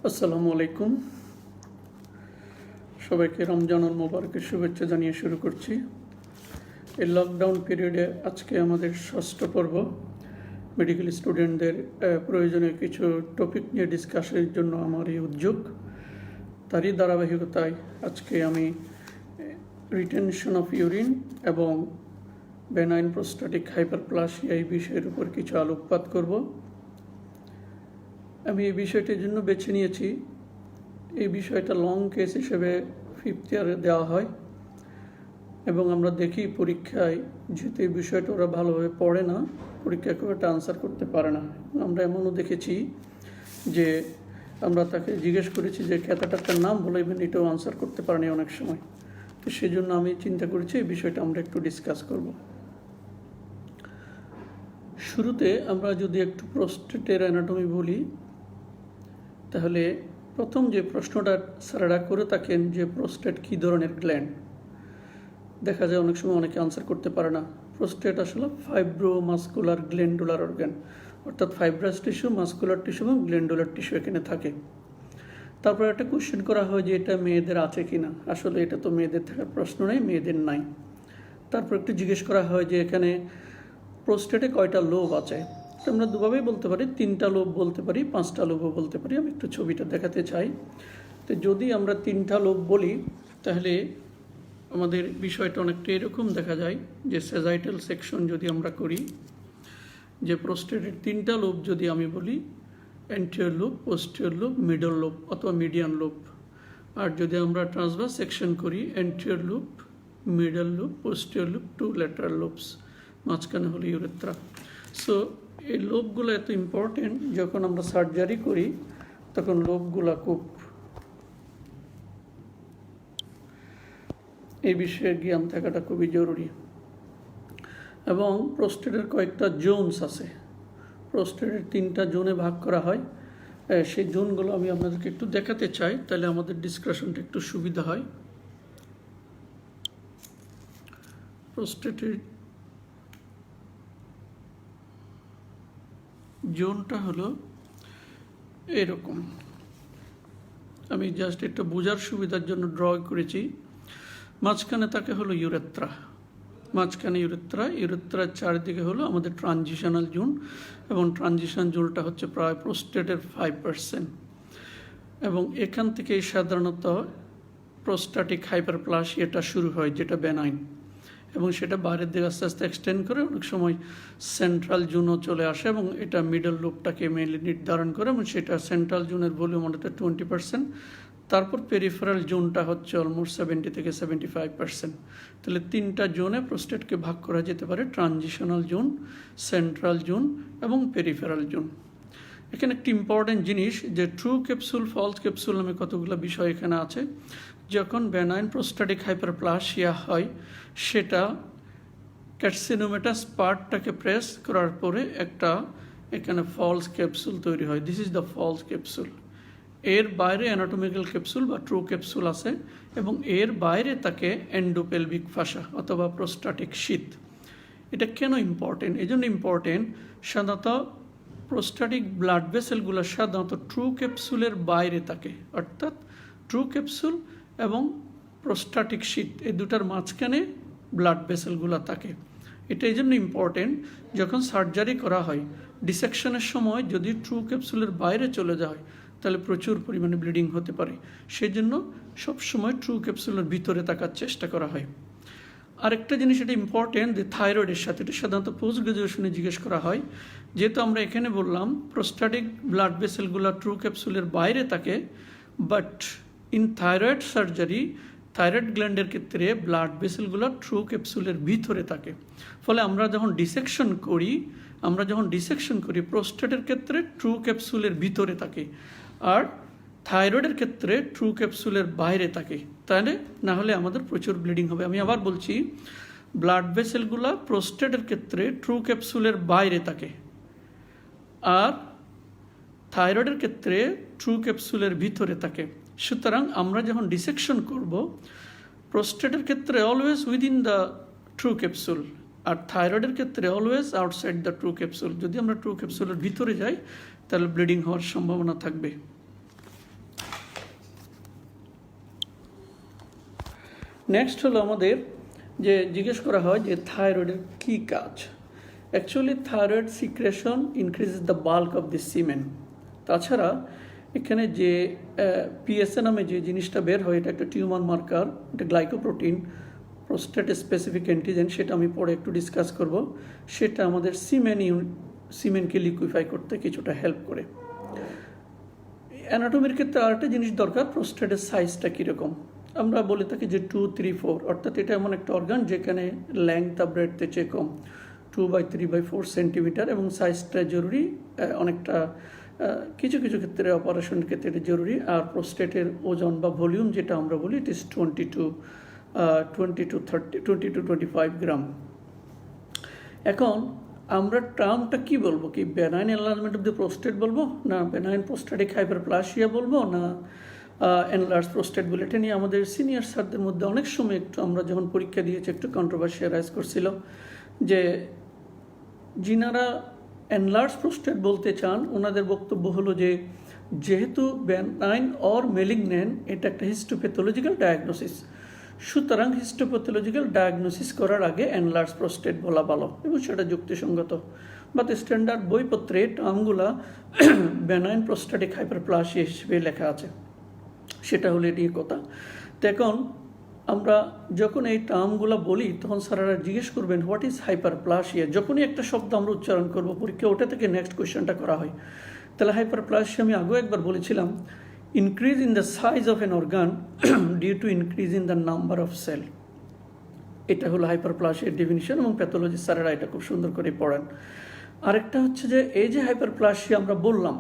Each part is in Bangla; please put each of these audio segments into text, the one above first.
আসসালামু আলাইকুম। সবাইকে রমজানুল মোবারকের শুভেচ্ছা জানিয়ে শুরু করছি। এই লকডাউন পিরিয়ডে আজকে আমাদের ষষ্ঠ পর্ব মেডিকেল স্টুডেন্টদের প্রয়োজনীয় কিছু টপিক নিয়ে ডিসকাশনের জন্য আমার এই উদ্যোগ। তারই ধারাবাহিকতায় আজকে আমি রিটেনশন অফ ইউরিন এবং বেনাইন প্রোস্টাটিক হাইপারপ্লাসিয়া এই বিষয়ের উপর কিছু আলোকপাত করব। আমি এই বিষয়টির জন্য বেছে নিয়েছি, এই বিষয়টা লং কেস হিসেবে 5th ইয়ারে দেওয়া হয় এবং আমরা দেখি পরীক্ষায় যেহেতু এই বিষয়টা ওরা ভালোভাবে পড়ে না, পরীক্ষায় খুব একটা আনসার করতে পারে না। আমরা এমনও দেখেছি যে আমরা তাকে জিজ্ঞেস করেছি যে ক্যাথাটারটার নাম বলে ইভেন এটাও আনসার করতে পারেনি অনেক সময়। তো সেই জন্য আমি চিন্তা করেছি এই বিষয়টা আমরা একটু ডিসকাস করব। শুরুতে আমরা যদি একটু প্রোস্টেটের অ্যানাটমি বলি, তাহলে প্রথম যে প্রশ্নটা স্যারেরা করে থাকেন যে প্রোস্টেট কী ধরনের গ্ল্যান্ড, দেখা যায় অনেক সময় অনেকে আনসার করতে পারে না। প্রোস্টেট আসলে ফাইব্রোমাস্কুলার গ্ল্যান্ডুলার অর্গান, অর্থাৎ ফাইব্রাস টিস্যু, মাস্কুলার টিস্যু এবং গ্ল্যান্ডুলার টিস্যু এখানে থাকে। তারপর একটা কোশ্চেন করা হয় যে এটা মেয়েদের আছে কি না। আসলে এটা তো মেয়েদের থাকার প্রশ্ন নেই, মেয়েদের নাই। তারপর একটু জিজ্ঞেস করা হয় যে এখানে প্রোস্টেটে কয়টা লোব আছে। আমরা দুভাবেই বলতে পারি, 3টা লোব বলতে পারি, 5টা লোবও বলতে পারি। আমি একটু ছবিটা দেখাতে চাই। তো যদি আমরা 3টা লোব বলি তাহলে আমাদের বিষয়টা অনেকটা এরকম দেখা যায় যে স্যাজাইটাল সেকশন যদি আমরা করি, যে প্রোস্টেটের 3টা লোব যদি আমি বলি, anterior lobe, posterior lobe, middle lobe অথবা মিডিয়ান লোব। আর যদি আমরা ট্রান্সভার্স সেকশন করি, anterior lobe, middle lobe, posterior lobe, 2 lateral lobes, মাঝখানে হলো ইউরেথ্রা। সো এই লোবগুলো এত ইম্পর্টেন্ট, যখন আমরা সার্জারি করি তখন লোবগুলো খুব এই বিষয়ে জ্ঞান থাকাটা খুবই জরুরি। এবং প্রোস্টেটের কয়েকটা জোনস আছে, প্রোস্টেটের 3টা জোনে ভাগ করা হয়। সেই জোনগুলো আমি আপনাদেরকে একটু দেখাতে চাই, তাহলে আমাদের ডিসকাশনটা একটু সুবিধা হয়। প্রোস্টেটের জোনটা হলো এরকম, আমি জাস্ট একটু বোঝার সুবিধার জন্য ড্র করেছি। মাঝখানে থাকে হলো ইউরেথ্রা, মাঝখানে ইউরেথ্রার চারিদিকে হলো আমাদের ট্রানজিশনাল জোন, এবং ট্রানজিশন জোনটা হচ্ছে প্রায় প্রোস্টেটের 5%। এবং এখান থেকেই সাধারণত প্রোস্টাটিক হাইপারপ্লাসিয়াটা শুরু হয়, যেটা বেনাইন, এবং সেটা বাইরের দিকে আস্তে আস্তে এক্সটেন্ড করে অনেক সময় সেন্ট্রাল জোনও চলে আসে, এবং এটা মিডল লোবটাকে মেনলি নির্ধারণ করে, এবং সেটা সেন্ট্রাল জোনের ভলিউম অনেকটা 20%। তারপর পেরিফেরাল জোনটা হচ্ছে অলমোস্ট 70 থেকে 75%। তাহলে 3টা জোনে প্রোস্টেটকে ভাগ করা যেতে পারে, ট্রানজিশনাল জোন, সেন্ট্রাল জোন এবং পেরিফেরাল জোন। এখানে একটি ইম্পর্টেন্ট জিনিস যে ট্রু ক্যাপসুল, ফলস ক্যাপসুল নামে কতগুলো বিষয় এখানে আছে। যখন বেনাইন প্রোস্টাটিক হাইপারপ্লাসিয়া হয়, সেটা ক্যার্সিনোমেটাস পার্টটাকে প্রেস করার পরে একটা এখানে ফলস ক্যাপসুল তৈরি হয়। This is the false capsule. এর বাইরে অ্যানাটমিক্যাল ক্যাপসুল বা ট্রু ক্যাপসুল আছে, এবং এর বাইরে থাকে এন্ডোপেলভিক ফাসা অথবা প্রোস্টাটিক শীথ। এটা কেন ইম্পর্টেন্ট? এই জন্য ইম্পর্টেন্ট, সাধারণত প্রোস্টাটিক ব্লাড ভেসেলগুলো সাধারণত ট্রু ক্যাপসুলের বাইরে থাকে, অর্থাৎ ট্রু ক্যাপসুল এবং প্রোস্টাটিক শীথ এই দুটার মাঝখানে ব্লাড ভেসেলগুলো থাকে। এটা এই জন্য ইম্পর্টেন্ট, যখন সার্জারি করা হয় ডিসেকশনের সময় যদি ট্রু ক্যাপসুলের বাইরে চলে যায় তাহলে প্রচুর পরিমাণে ব্লিডিং হতে পারে। সেই জন্য সবসময় ট্রু ক্যাপসুলের ভিতরে থাকার চেষ্টা করা হয়। আরেকটা জিনিস এটা ইম্পর্টেন্ট, যে থাইরয়েডের সাথে, এটা সাধারণত পোস্ট গ্রাজুয়েশনে জিজ্ঞেস করা হয়। যেহেতু আমরা এখানে বললাম প্রোস্টাটিক ব্লাড ভেসেলগুলো ট্রু ক্যাপসুলের বাইরে থাকে, but in thyroid surgery thyroid গ্ল্যান্ডের ক্ষেত্রে ব্লাড ভেসেলগুলো ট্রু ক্যাপসুলের ভিতরে থাকে। ফলে আমরা যখন ডিসেকশন করি প্রোস্টেটের ক্ষেত্রে ট্রু ক্যাপসুলের ভিতরে থাকে, আর থাইরয়েডের ক্ষেত্রে ট্রু ক্যাপসুলের বাইরে থাকে। তাহলে না হলে আমাদের প্রচুর ব্লিডিং হবে। আমি আবার বলছি, ব্লাড ভেসেলগুলো প্রোস্টেটের ক্ষেত্রে ট্রু ক্যাপসুলের বাইরে থাকে, আর থাইরয়েডের ক্ষেত্রে ট্রু ক্যাপসুলের ভিতরে থাকে। সুতরাং আমরা যখন ডিসেকশন করব, প্রোস্টেটের ক্ষেত্রে always within the true capsule, আর থাইরয়েডের ক্ষেত্রে always outside the true capsule. যদি আমরা ট্রু ক্যাপসুলের ভিতরে যাই তাহলে ব্লিডিং হওয়ার সম্ভাবনা থাকবে। নেক্সট হলো আমাদের যে জিজ্ঞেস করা হয় যে থাইরয়েডের কী কাজ। Actually thyroid secretion increases the bulk of the semen. তাছাড়া এখানে যে পিএসএ নামে যে জিনিসটা বের হয়, এটা একটা টিউমার মার্কার, এটা গ্লাইকোপ্রোটিন, প্রোস্টেট স্পেসিফিক অ্যান্টিজেন, সেটা আমি পরে একটু ডিসকাস করব। সেটা আমাদের সিমেনকে লিকুইফাই করতে কিছুটা হেল্প করে। অ্যানাটমির ক্ষেত্রে আরেকটা জিনিস দরকার, প্রোস্টেটের সাইজটা কীরকম। আমরা বলে থাকি যে 2, 3, 4, অর্থাৎ এটা এমন একটা অর্গান যেখানে লেংথ আর ব্রেডথের চেয়ে কম, 2/3/4 সেন্টিমিটার, এবং সাইজটা জরুরি অনেকটা। কিছু কিছু ক্ষেত্রে অপারেশনের ক্ষেত্রে এটা জরুরি। আর প্রোস্টেটের ওজন বা ভলিউম যেটা আমরা বলি, ইট ইস 20 to 25 গ্রাম। এখন আমরা টার্মটা কি বলবো, কি benign enlargement of the prostate বলবো, না বেনাইন প্রোস্টেটিক হাইপারপ্লাসিয়া বলবো, না এনলার্জ প্রোস্টেট বলে? এটা নিয়ে আমাদের সিনিয়র স্যারদের মধ্যে অনেক সময় একটু, আমরা যখন পরীক্ষা দিয়েছি, একটু কন্ট্রোভার্সি রাইজ করছিল যে যিনারা এনলার্জ প্রোস্টেট বলতে চান ওনাদের বক্তব্য হলো যে যেহেতু বেনাইন অর মেলিগন্যান্ট, এটা একটা হিস্টোপ্যাথোলজিক্যাল ডায়াগনোসিস, সুতরাং হিস্টোপ্যাথোলজিক্যাল ডায়াগনোসিস করার আগে এনলার্জ প্রোস্টেট বলা ভালো, এবং সেটা যুক্তিসঙ্গত। বাট স্ট্যান্ডার্ড বইপত্রে টার্মগুলা বেনাইন প্রোস্টেটিক হাইপারপ্লাসিয়া হিসেবে লেখা আছে, সেটা হলো এটি কথা। তো এখন আমরা যখন এই টার্মগুলো বলি, তখন স্যারেরা জিজ্ঞেস করবেন হোয়াট ইজ হাইপারপ্লাসিয়া। যখনই একটা শব্দ আমরা উচ্চারণ করবো পরীক্ষা, ওটা থেকে নেক্সট কোয়েশ্চেনটা করা হয়। তাহলে হাইপারপ্লাসিয়া আমি আগেও একবার বলেছিলাম, increase in the size of an organ due to increase in the number of cell। এটা হলো হাইপারপ্লাসিয়ার ডেফিনিশন, এবং প্যাথোলজি স্যারেরা এটা খুব সুন্দর করে পড়ান। আরেকটা হচ্ছে যে এই যে হাইপারপ্লাসিয়া আমরা বললাম,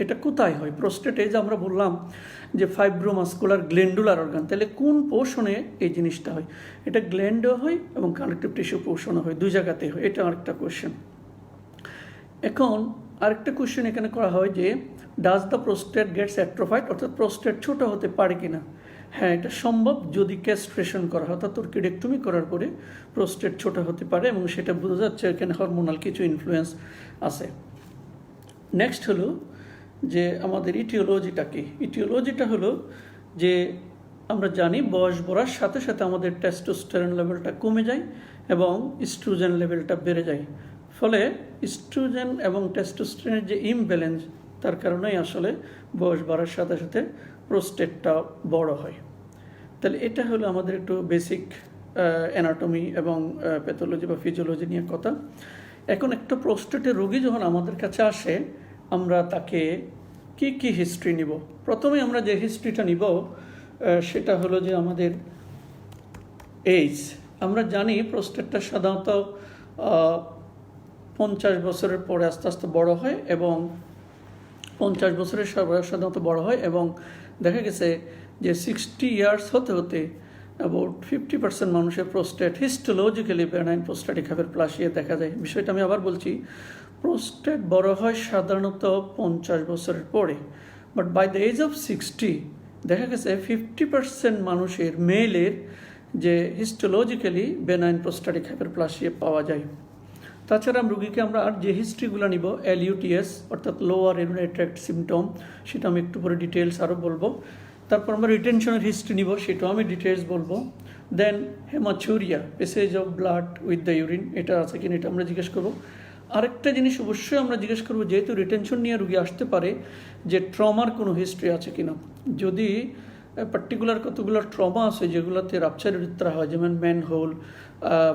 এটা কোথায় হয়? প্রোস্টেটে যে আমরা বললাম যে ফাইব্রোমাস্কুলার গ্ল্যান্ডুলার অর্গান, তাহলে কোন পোর্শনে এই জিনিসটা হয়? এটা গ্ল্যান্ডও হয় এবং কানেকটিভ টিস্যু পোর্শনও হয়, দুই জায়গাতেই হয়। এটা আরেকটা কোয়েশ্চেন। এখন আরেকটা কোয়েশ্চেন এখানে করা হয় যে ডাজ দ্য প্রোস্টেট গেটস অ্যাট্রোফাইড, অর্থাৎ প্রোস্টেট ছোট হতে পারে কিনা? হ্যাঁ, এটা সম্ভব যদি ক্যাস্ট্রেশন করা হয়, অর্থাৎ অর্কিডেক্টমি করার পরে প্রোস্টেট ছোট হতে পারে, এবং সেটা বোঝা যাচ্ছে এখানে হরমোনাল কিছু ইনফ্লুয়েন্স আছে। নেক্সট হলো যে আমাদের ইটিওলজিটা কি? ইটিওলজিটা হলো যে আমরা জানি বয়স বাড়ার সাথে সাথে আমাদের টেস্টোস্টেরন লেভেলটা কমে যায় এবং ইস্ট্রোজেন লেভেলটা বেড়ে যায়। ফলে ইস্ট্রোজেন এবং টেস্টোস্টেরনের যে ইমব্যালেন্স, তার কারণেই আসলে বয়স বাড়ার সাথে সাথে প্রোস্টেটটা বড় হয়। তাহলে এটা হলো আমাদের একটু বেসিক অ্যানাটমি এবং প্যাথোলজি বা ফিজিওলজি নিয়ে কথা। এখন একটা প্রোস্টেটের রোগী যখন আমাদের কাছে আসে, আমরা তাকে কি কি হিস্ট্রি নিব? প্রথমে আমরা যে হিস্ট্রিটা নিব সেটা হলো যে আমাদের এইজ। আমরা জানি প্রোস্টেটটা সাধারণত 50 বছরের পরে আস্তে আস্তে বড় হয়, এবং 50 বছরের সাধারণত বড় হয়, এবং দেখা গেছে যে 60 ইয়ার্স হতে হতে অ্যাবাউট 50% মানুষের prostate histologically benign prostatic hyperplasia দেখা যায়। বিষয়টা আমি আবার বলছি, প্রোস্টেট বড় হয় সাধারণত 50 বছরের পরে, but by the age of 60 দেখা গেছে 50% মানুষের মেলের যে হিস্টোলজিক্যালি বেনাইন প্রোস্টেটিক হাইপারপ্লাসিয়া পাওয়া যায়। তাছাড়া রুগীকে আমরা আর যে হিস্ট্রিগুলো নিব, LUTS অর্থাৎ লোয়ার ইউরিনারি ট্র্যাক্ট সিমটম, সেটা আমি একটু পরে ডিটেলস আরও বলবো। তারপর আমরা রিটেনশনের হিস্ট্রি নিব, সেটাও আমি ডিটেলস বলবো। Then haematuria, passage of blood with the urine, এটা আছে কিনা এটা আমরা জিজ্ঞেস করবো। আরেকটা জিনিস অবশ্যই আমরা জিজ্ঞেস করবো, যেহেতু রিটেনশন নিয়ে রুগী আসতে পারে, যে ট্রমার কোনো হিস্ট্রি আছে কিনা। যদি পার্টিকুলার কতগুলো ট্রমা আছে যেগুলোতে রাপচার ইউরিথ্রা হয়, যেমন ম্যানহোল,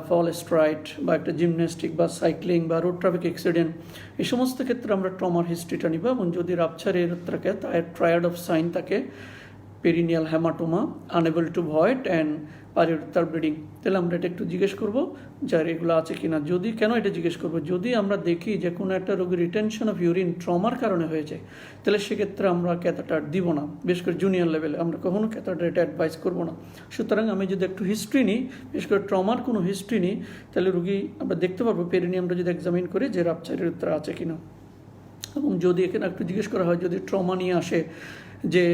ফল স্ট্রাইট, বা একটা জিমন্যাস্টিক বা সাইক্লিং বা রোড ট্রাফিক অ্যাক্সিডেন্ট, এই সমস্ত ক্ষেত্রে আমরা ট্রমার হিস্ট্রিটা নিব। এবং যদি রাপচার ইউরিথ্রাকে তার ট্রায়াড অফ সাইন থাকে, perineal haematoma, unable to void and periurethral bleeding, তাহলে আমরা এটা একটু জিজ্ঞেস করবো যার এগুলো আছে কিনা। যদি কেন এটা জিজ্ঞেস করবো, যদি আমরা দেখি যে কোনো একটা রোগীর রিটেনশন অফ ইউরিন ট্রমার কারণে হয়েছে, তাহলে সেক্ষেত্রে আমরা ক্যাথেটার দিব না, বিশেষ করে জুনিয়র লেভেলে আমরা কখনো ক্যাথেটার এটা অ্যাডভাইস করবো না। সুতরাং আমি যদি একটু হিস্ট্রি নিই, বিশেষ করে ট্রমার কোনো হিস্ট্রি নিই, তাহলে রুগী আমরা দেখতে পারবো পেরিনিয়ামটা যদি এক্সামিন করি যে রাপচার ইউরিথ্রা আছে কিনা। এবং যদি এখানে একটু জিজ্ঞেস করা হয়, যদি ট্রমা নিয়ে আসে যে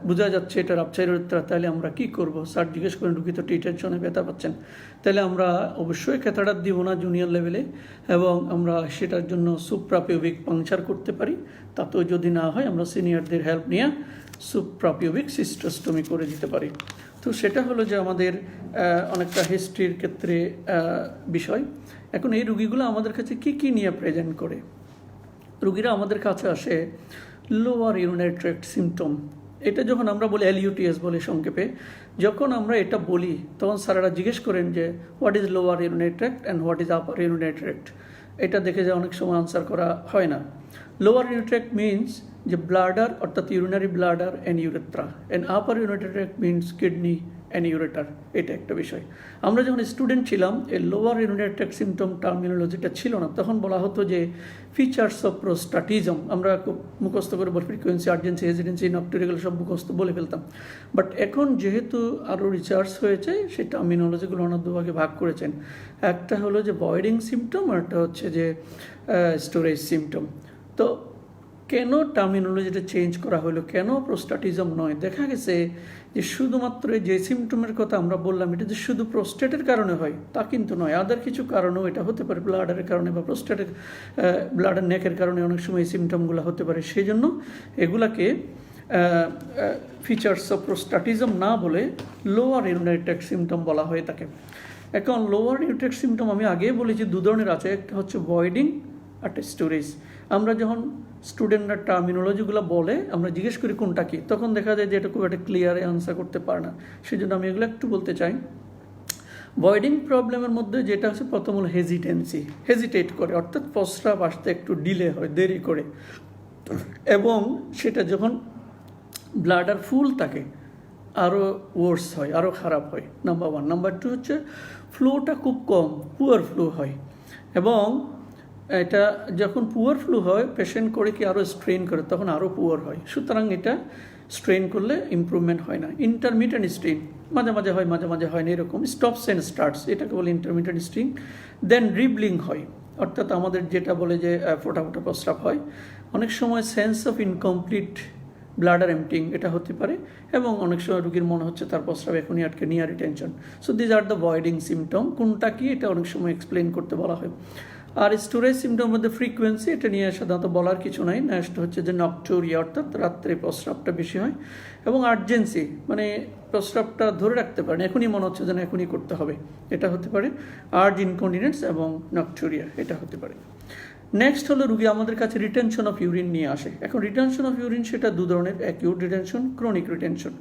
বোঝা যাচ্ছে এটা রাপচার ইউরিথ্রা, তাহলে আমরা কি করব? স্যার জিজ্ঞেস করেন রুগী তো টেনশনে ব্যথা পাচ্ছেন, তাহলে আমরা অবশ্যই ক্যাথেটার দিব না জুনিয়র লেভেলে, এবং আমরা সেটার জন্য সুপ্রাপিউবিক পাংচার করতে পারি। তাতেও যদি না হয়, আমরা সিনিয়রদের হেল্প নিয়ে সুপ্রাপিউবিক সিস্টোস্টমি করে দিতে পারি। তো সেটা হলো যে আমাদের অনেকটা হিস্ট্রির ক্ষেত্রে বিষয়। এখন এই রুগীগুলো আমাদের কাছে কি নিয়ে প্রেজেন্ট করে? রুগীরা আমাদের কাছে আসে লোয়ার ইউরিনারি ট্র্যাক্ট সিমটম। এটা যখন আমরা বলি LUTS বলে সংক্ষেপে, যখন আমরা এটা বলি তখন স্যারেরা জিজ্ঞেস করেন যে what is lower urinary tract and what is upper urinary tract. এটা দেখে যে অনেক সময় আনসার করা হয় না। লোয়ার ইউরিনারি ট্র্যাক্ট মিনস যে ব্লাডার অর্থাৎ urinary bladder and urethra, and upper urinary tract means kidney and ureter. এটা একটা বিষয়। আমরা যখন স্টুডেন্ট ছিলাম এই লোয়ার ইউরিনারি ট্র্যাক্ট সিমটম টার্মিনোলজিটা ছিল না, তখন বলা হতো যে ফিচার্স অফ প্রোস্টাটিজম। আমরা খুব মুখস্থ করে বল ফ্রিকোয়েন্সি, আর্জেন্সি, হেজিটেন্সি, নকটুরিয়াল সব মুখস্থ বলে ফেলতাম। বাট এখন যেহেতু আরও রিসার্চ হয়েছে সেই টার্মিনোলজিগুলো অনেক দুভাগে ভাগ করেছেন। একটা হলো যে ভয়েডিং সিমটম, আর একটা হচ্ছে যে স্টোরেজ সিমটম। তো কেন টার্মিনোলজিটা চেঞ্জ করা হলো, কেন প্রোস্টাটিজম নয়? দেখা গেছে যে শুধুমাত্র যে সিমটমের কথা আমরা বললাম এটা যে শুধু প্রোস্টেটের কারণে হয় তা কিন্তু নয়, আদার কিছু কারণেও এটা হতে পারে, ব্লাডারের কারণে বা প্রোস্টেটের ব্লাডার নেকের কারণে অনেক সময় এই সিমটমগুলো হতে পারে। সেই জন্য এগুলাকে ফিচার্স অফ প্রোস্টাটিজম না বলে লোয়ার ইউরিনারি ট্র্যাক্ট সিমটম বলা হয়ে থাকে। এখন লোয়ার ইউরিনারি ট্র্যাক্ট সিমটম আমি আগেই বলেছি দু ধরনের আছে, একটা হচ্ছে ভয়েডিং আর একটা স্টোরেজ। আমরা যখন স্টুডেন্টরা টার্মিনোলজিগুলো বলে আমরা জিজ্ঞেস করি কোনটা কি, তখন দেখা যায় যে এটা খুব একটা ক্লিয়ারে আনসার করতে পারে না। সেই জন্য আমি এগুলো একটু বলতে চাই। ভয়েডিং প্রবলেমের মধ্যে যেটা হচ্ছে প্রথম হলো হেজিটেন্সি, হেজিটেট করে, অর্থাৎ প্রস্রাব আসতে একটু ডিলে হয়, দেরি করে, এবং সেটা যখন ব্লাডার ফুল থাকে আরও ওয়ার্স হয়, আরও খারাপ হয়, নাম্বার ওয়ান। নাম্বার টু হচ্ছে ফ্লোটা খুব কম, পুয়ার ফ্লো হয়, এবং এটা যখন পুয়ার ফ্লো হয় পেশেন্ট করে কি আরও স্ট্রেন করে, তখন আরও পুয়ার হয়। সুতরাং এটা স্ট্রেন করলে ইমপ্রুভমেন্ট হয় না। ইন্টারমিটেন্ট স্ট্রেন মাঝে মাঝে হয়, মাঝে মাঝে হয় না, এরকম স্টপস অ্যান্ড স্টার্টস, এটাকে বলে ইন্টারমিটেন্ট স্ট্রেন। দেন ড্রিবলিং হয়, অর্থাৎ আমাদের যেটা বলে যে ফোটা ফোটা প্রস্রাব হয়। অনেক সময় sense of incomplete bladder emptying এটা হতে পারে, এবং অনেক সময় রুগীর মনে হচ্ছে তার প্রস্রাব এখনই আটকে, near retention. So these are the voiding symptom. কোনটা কি এটা অনেক সময় এক্সপ্লেন করতে বলা হয়। আর স্টোরেজ সিমটম মধ্যে ফ্রিকোয়েন্সি, এটা নিয়ে সাধারণত বলার কিছু নাই। নেক্সট হচ্ছে যে নকটোরিয়া, অর্থাৎ রাত্রে প্রস্রাবটা বেশি হয়, এবং আর্জেন্সি মানে প্রস্রাবটা ধরে রাখতে পারেন, এখনই মনে হচ্ছে যেন এখনই করতে হবে, এটা হতে পারে। আর্জ ইনকন্টিনেন্স এবং নকটোরিয়া এটা হতে পারে। নেক্সট হলো রুগী আমাদের কাছে রিটেনশন অফ ইউরিন নিয়ে আসে। এখন রিটেনশন অফ ইউরিন সেটা দু ধরনের, অ্যাকিউট রিটেনশন, ক্রনিক রিটেনশন।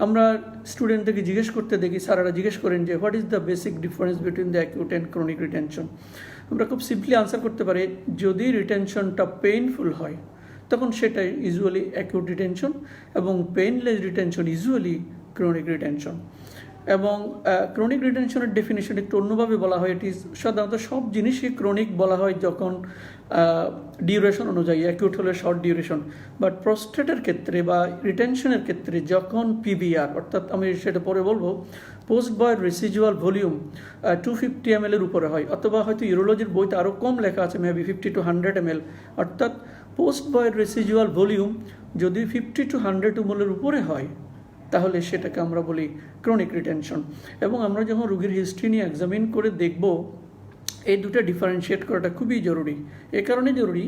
আমরা স্টুডেন্টদেরকে জিজ্ঞেস করতে দেখি, স্যারেরা জিজ্ঞেস করেন যে what is the basic difference between the acute and chronic retention. আমরা খুব সিম্পলি আনসার করতে পারি, যদি রিটেনশনটা পেইনফুল হয় তখন সেটা ইউজুয়ালি অ্যাকিউট রিটেনশন, এবং painless retention usually chronic retention. এবং ক্রনিক রিটেনশনের ডেফিনেশন একটু অন্যভাবে বলা হয়। এটি সাধারণত সব জিনিসই ক্রনিক বলা হয় যখন ডিউরেশন অনুযায়ী, অ্যাকিউট হলে শর্ট ডিউরেশন, বাট প্রস্টেটের ক্ষেত্রে বা রিটেনশনের ক্ষেত্রে যখন PBR, অর্থাৎ আমি সেটা পরে বলবো, পোস্ট বয়েড রেসিজুয়াল ভলিউম 250 ml এর উপরে হয়, অথবা হয়তো ইউরোলজির বইতে আরও কম লেখা আছে, মেবি 50 to 100 ml, অর্থাৎ পোস্ট বয়েড রেসিজুয়াল ভলিউম যদি 50 to 100 ml এর উপরে হয় তাহলে সেটাকে আমরা বলি ক্রনিক রিটেনশন। এবং আমরা যখন রোগীর হিস্ট্রি নিয়ে এক্সামিন করে দেখব, এই দুটো ডিফারেন্সিয়েট করাটা খুবই জরুরি। এ কারণে জরুরি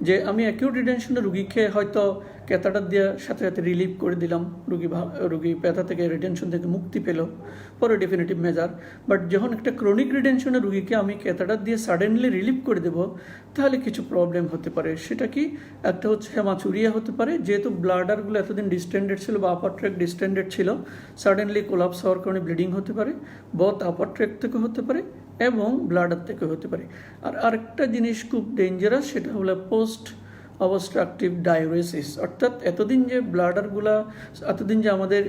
যে আমি অ্যাকিউট রিটেনশনে রুগীকে হয়তো ক্যাথাটার দিয়ে সাথে সাথে রিলিভ করে দিলাম, রুগী ব্যথা থেকে রিটেনশন থেকে মুক্তি পেল, পরে ডেফিনেটিভ মেজার। বাট যখন একটা ক্রনিক রিটেনশনে রুগীকে আমি ক্যাথাটার দিয়ে সাডেনলি রিলিভ করে দেব, তাহলে কিছু প্রবলেম হতে পারে। সেটা কি, একটা হচ্ছে হেমাচুরিয়া হতে পারে, যেহেতু ব্লাডারগুলো এতদিন ডিস্টেন্ডেড ছিল বা আপার ট্র্যাক ডিস্টেন্ডেড ছিল, সাডেনলি কোলাপস হওয়ার কারণে ব্লিডিং হতে পারে, বোথ আপার ট্র্যাক থেকে হতে পারে এবং ব্লাডার থেকে হতে পারে। আর আরেকটা জিনিস খুব ডেঞ্জারাস, সেটা হলো পোস্ট অবস্ট্রাকটিভ ডায়োরেসিস, অর্থাৎ এতদিন যে ব্লাডারগুলা, এতদিন যে আমাদের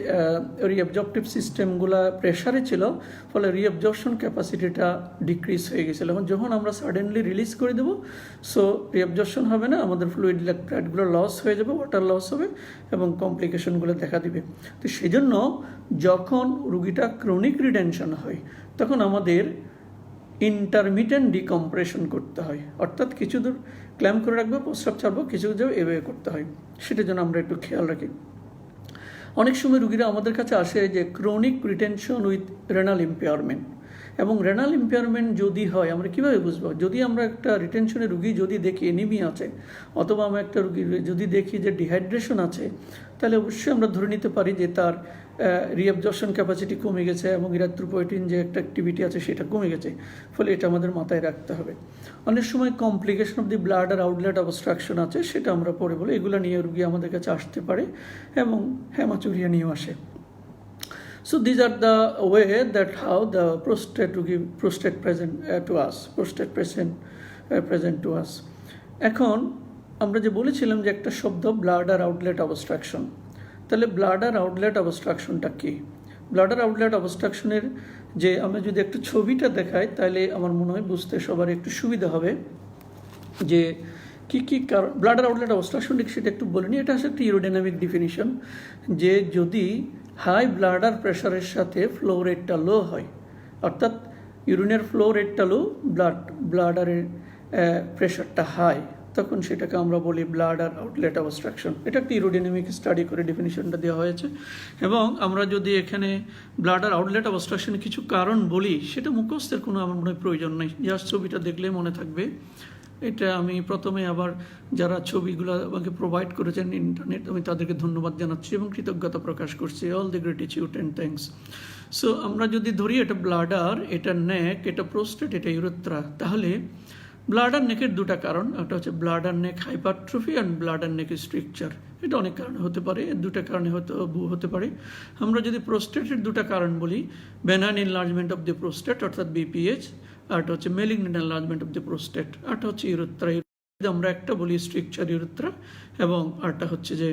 রিঅ্যাবজর্পটিভ সিস্টেমগুলা প্রেশারে ছিল, ফলে রিঅ্যাবজর্পশন ক্যাপাসিটিটা ডিক্রিজ হয়ে গেছিলো। এবং যখন আমরা সাডেনলি রিলিজ করে দেবো, সো রিঅ্যাবজর্পশন হবে না, আমাদের ফ্লুইড ইলেকট্রোলাইটগুলো লস হয়ে যাবে, ওয়াটার লস হবে এবং কমপ্লিকেশনগুলো দেখা দিবে। তো সেই জন্য যখন রুগীটা ক্রনিক রিটেনশন হয় তখন আমাদের ইন্টারমিটেন্ট ডিকম্প্রেশন করতে হয়, অর্থাৎ কিছু দূর ক্ল্যাম্প করে রাখবো, প্রস্রাব ছাড়বো, কিছু দূর এভাবে করতে হয়। সেটার জন্য আমরা একটু খেয়াল রাখি। অনেক সময় রুগীরা আমাদের কাছে আসে যে chronic retention with renal impairment, এবং রেনাল ইম্পেয়ারমেন্ট যদি হয় আমরা কীভাবে বুঝবো? যদি আমরা একটা রিটেনশনের রুগী যদি দেখি এনিমিয়া আছে, অথবা আমরা একটা রুগী যদি দেখি যে ডিহাইড্রেশন আছে, তাহলে তাহলে অবশ্যই আমরা ধরে নিতে পারি যে তার রিঅ্যাবজর্পশন ক্যাপাসিটি কমে গেছে এবং ইরাথ্রোপোয়েটিন যে একটা অ্যাক্টিভিটি আছে সেটা কমে গেছে, ফলে এটা আমাদের মাথায় রাখতে হবে। অনেক সময় complication of the bladder outlet obstruction আছে, সেটা আমরা পরে বলি, এগুলো নিয়ে রুগী আমাদের কাছে আসতে পারে এবং হেমাচুরিয়া নিয়েও আসে। So these are the way that how the prostate present to us. এখন আমরা যে বলেছিলাম যে একটা শব্দ ব্লাডার আউটলেট অবস্ট্রাকশন, তাহলে ব্লাডার আউটলেট অবস্ট্রাকশনটা কি? ব্লাডার আউটলেট অবস্ট্রাকশনের যে আমরা যদি একটু ছবিটা দেখাই তাহলে আমার মনে হয় বুঝতে সবার একটু সুবিধা হবে যে কি কি কারণ ব্লাডার আউটলেট অবস্ট্রাকশন, সেটা একটু বলে নিই। এটা হচ্ছে একটা ইউরোডাইনামিক ডিফিনিশন, যে যদি হাই ব্লাডার প্রেশারের সাথে ফ্লো রেটটা লো হয়, অর্থাৎ ইউরিনের ফ্লো রেটটা লো, ব্লাডারের প্রেশারটা হাই, তখন সেটাকে আমরা বলি ব্লাডার আউটলেট অবস্ট্রাকশন। এটা একটা ইউরোডাইনামিক স্টাডি করে ডেফিনিশনটা দেওয়া হয়েছে। এবং আমরা যদি এখানে ব্লাডার আউটলেট অবস্ট্রাকশনের কিছু কারণ বলি, সেটা মুখস্থের কোনো আমার মনে হয় প্রয়োজন নেই, জাস্ট ছবিটা দেখলে মনে থাকবে। এটা আমি প্রথমে আবার যারা ছবিগুলো আমাকে প্রোভাইড করেছেন ইন্টারনেট, আমি তাদেরকে ধন্যবাদ জানাচ্ছি এবং কৃতজ্ঞতা প্রকাশ করছি। All the gratitude and thanks. So আমরা যদি ধরি এটা ব্লাডার, এটা নেক, এটা প্রোস্টেট, এটা ইউরেথ্রা, তাহলে ব্লাডার নেকের দুটা কারণ, একটা হচ্ছে bladder neck hypertrophy and bladder neck stricture. এটা অনেক কারণে হতে পারে, দুটা কারণে হতে পারে। আমরা যদি প্রোস্টেটের দুটা কারণ বলি, benign enlargement of the prostate অর্থাৎ বিপিএইচ, আরটা হচ্ছে malignant enlargement of the prostate, আরটা হচ্ছে ইউরেথ্রা। আমরা একটা বলি স্ট্রিকচার ইউরেথ্রা, এবং আরটা হচ্ছে যে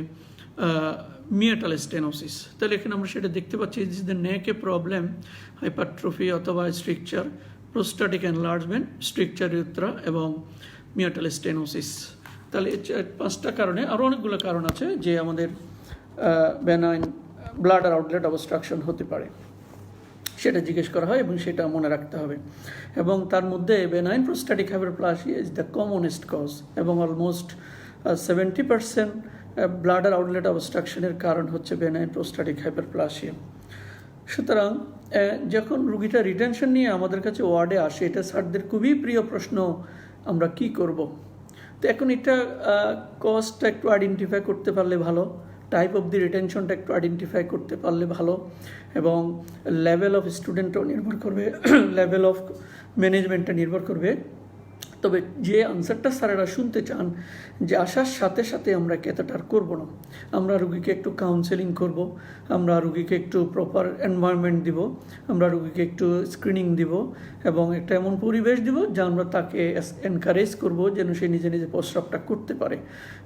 মিয়াটাল স্টেনোসিস। তাহলে এখানে আমরা সেটা দেখতে পাচ্ছি, যে নেক এ প্রবলেম, হাইপারট্রফি অথবা stricture, prostatic enlargement, stricture urethra এবং মিয়াটাল স্টেনোসিস। তাহলে পাঁচটা কারণে, আরও অনেকগুলো কারণ আছে যে আমাদের বেনাইন ব্লাডার আউটলেট অবস্ট্রাকশন হতে পারে, সেটা জিজ্ঞেস করা হয় এবং সেটা মনে রাখতে হবে। এবং তার মধ্যে benign prostatic hyperplasia is the commonest cause, এবং অলমোস্ট 70% ব্লাডার আউটলেট অবস্ট্রাকশনের কারণ হচ্ছে বেনাইন প্রোস্টাটিক হাইপারপ্লাসিয়া। সুতরাং যখন রুগীটা রিটেনশন নিয়ে আমাদের কাছে ওয়ার্ডে আসে, এটা স্যারদের খুবই প্রিয় প্রশ্ন, আমরা কি করব। তো এখন এটা কজটা একটু আইডেন্টিফাই করতে পারলে ভালো, টাইপ অফ দি রিটেনশনটা একটু আইডেন্টিফাই করতে পারলে ভালো, এবং লেভেল অফ স্টুডেন্টও নির্ভর করবে, লেভেল অফ ম্যানেজমেন্টটা নির্ভর করবে। তবে যে আনসারটা স্যারেরা শুনতে চান, যে আসার সাথে সাথে আমরা ক্যাথেটার করব না, আমরা রুগীকে একটু কাউন্সেলিং করব, আমরা রুগীকে একটু প্রপার এনভায়রনমেন্ট দিব, আমরা রুগীকে একটু স্ক্রিনিং দিব, এবং একটা এমন পরিবেশ দিব যা আমরা তাকে এনকারেজ করব যেন সে নিজে নিজে প্রস্রাবটা করতে পারে।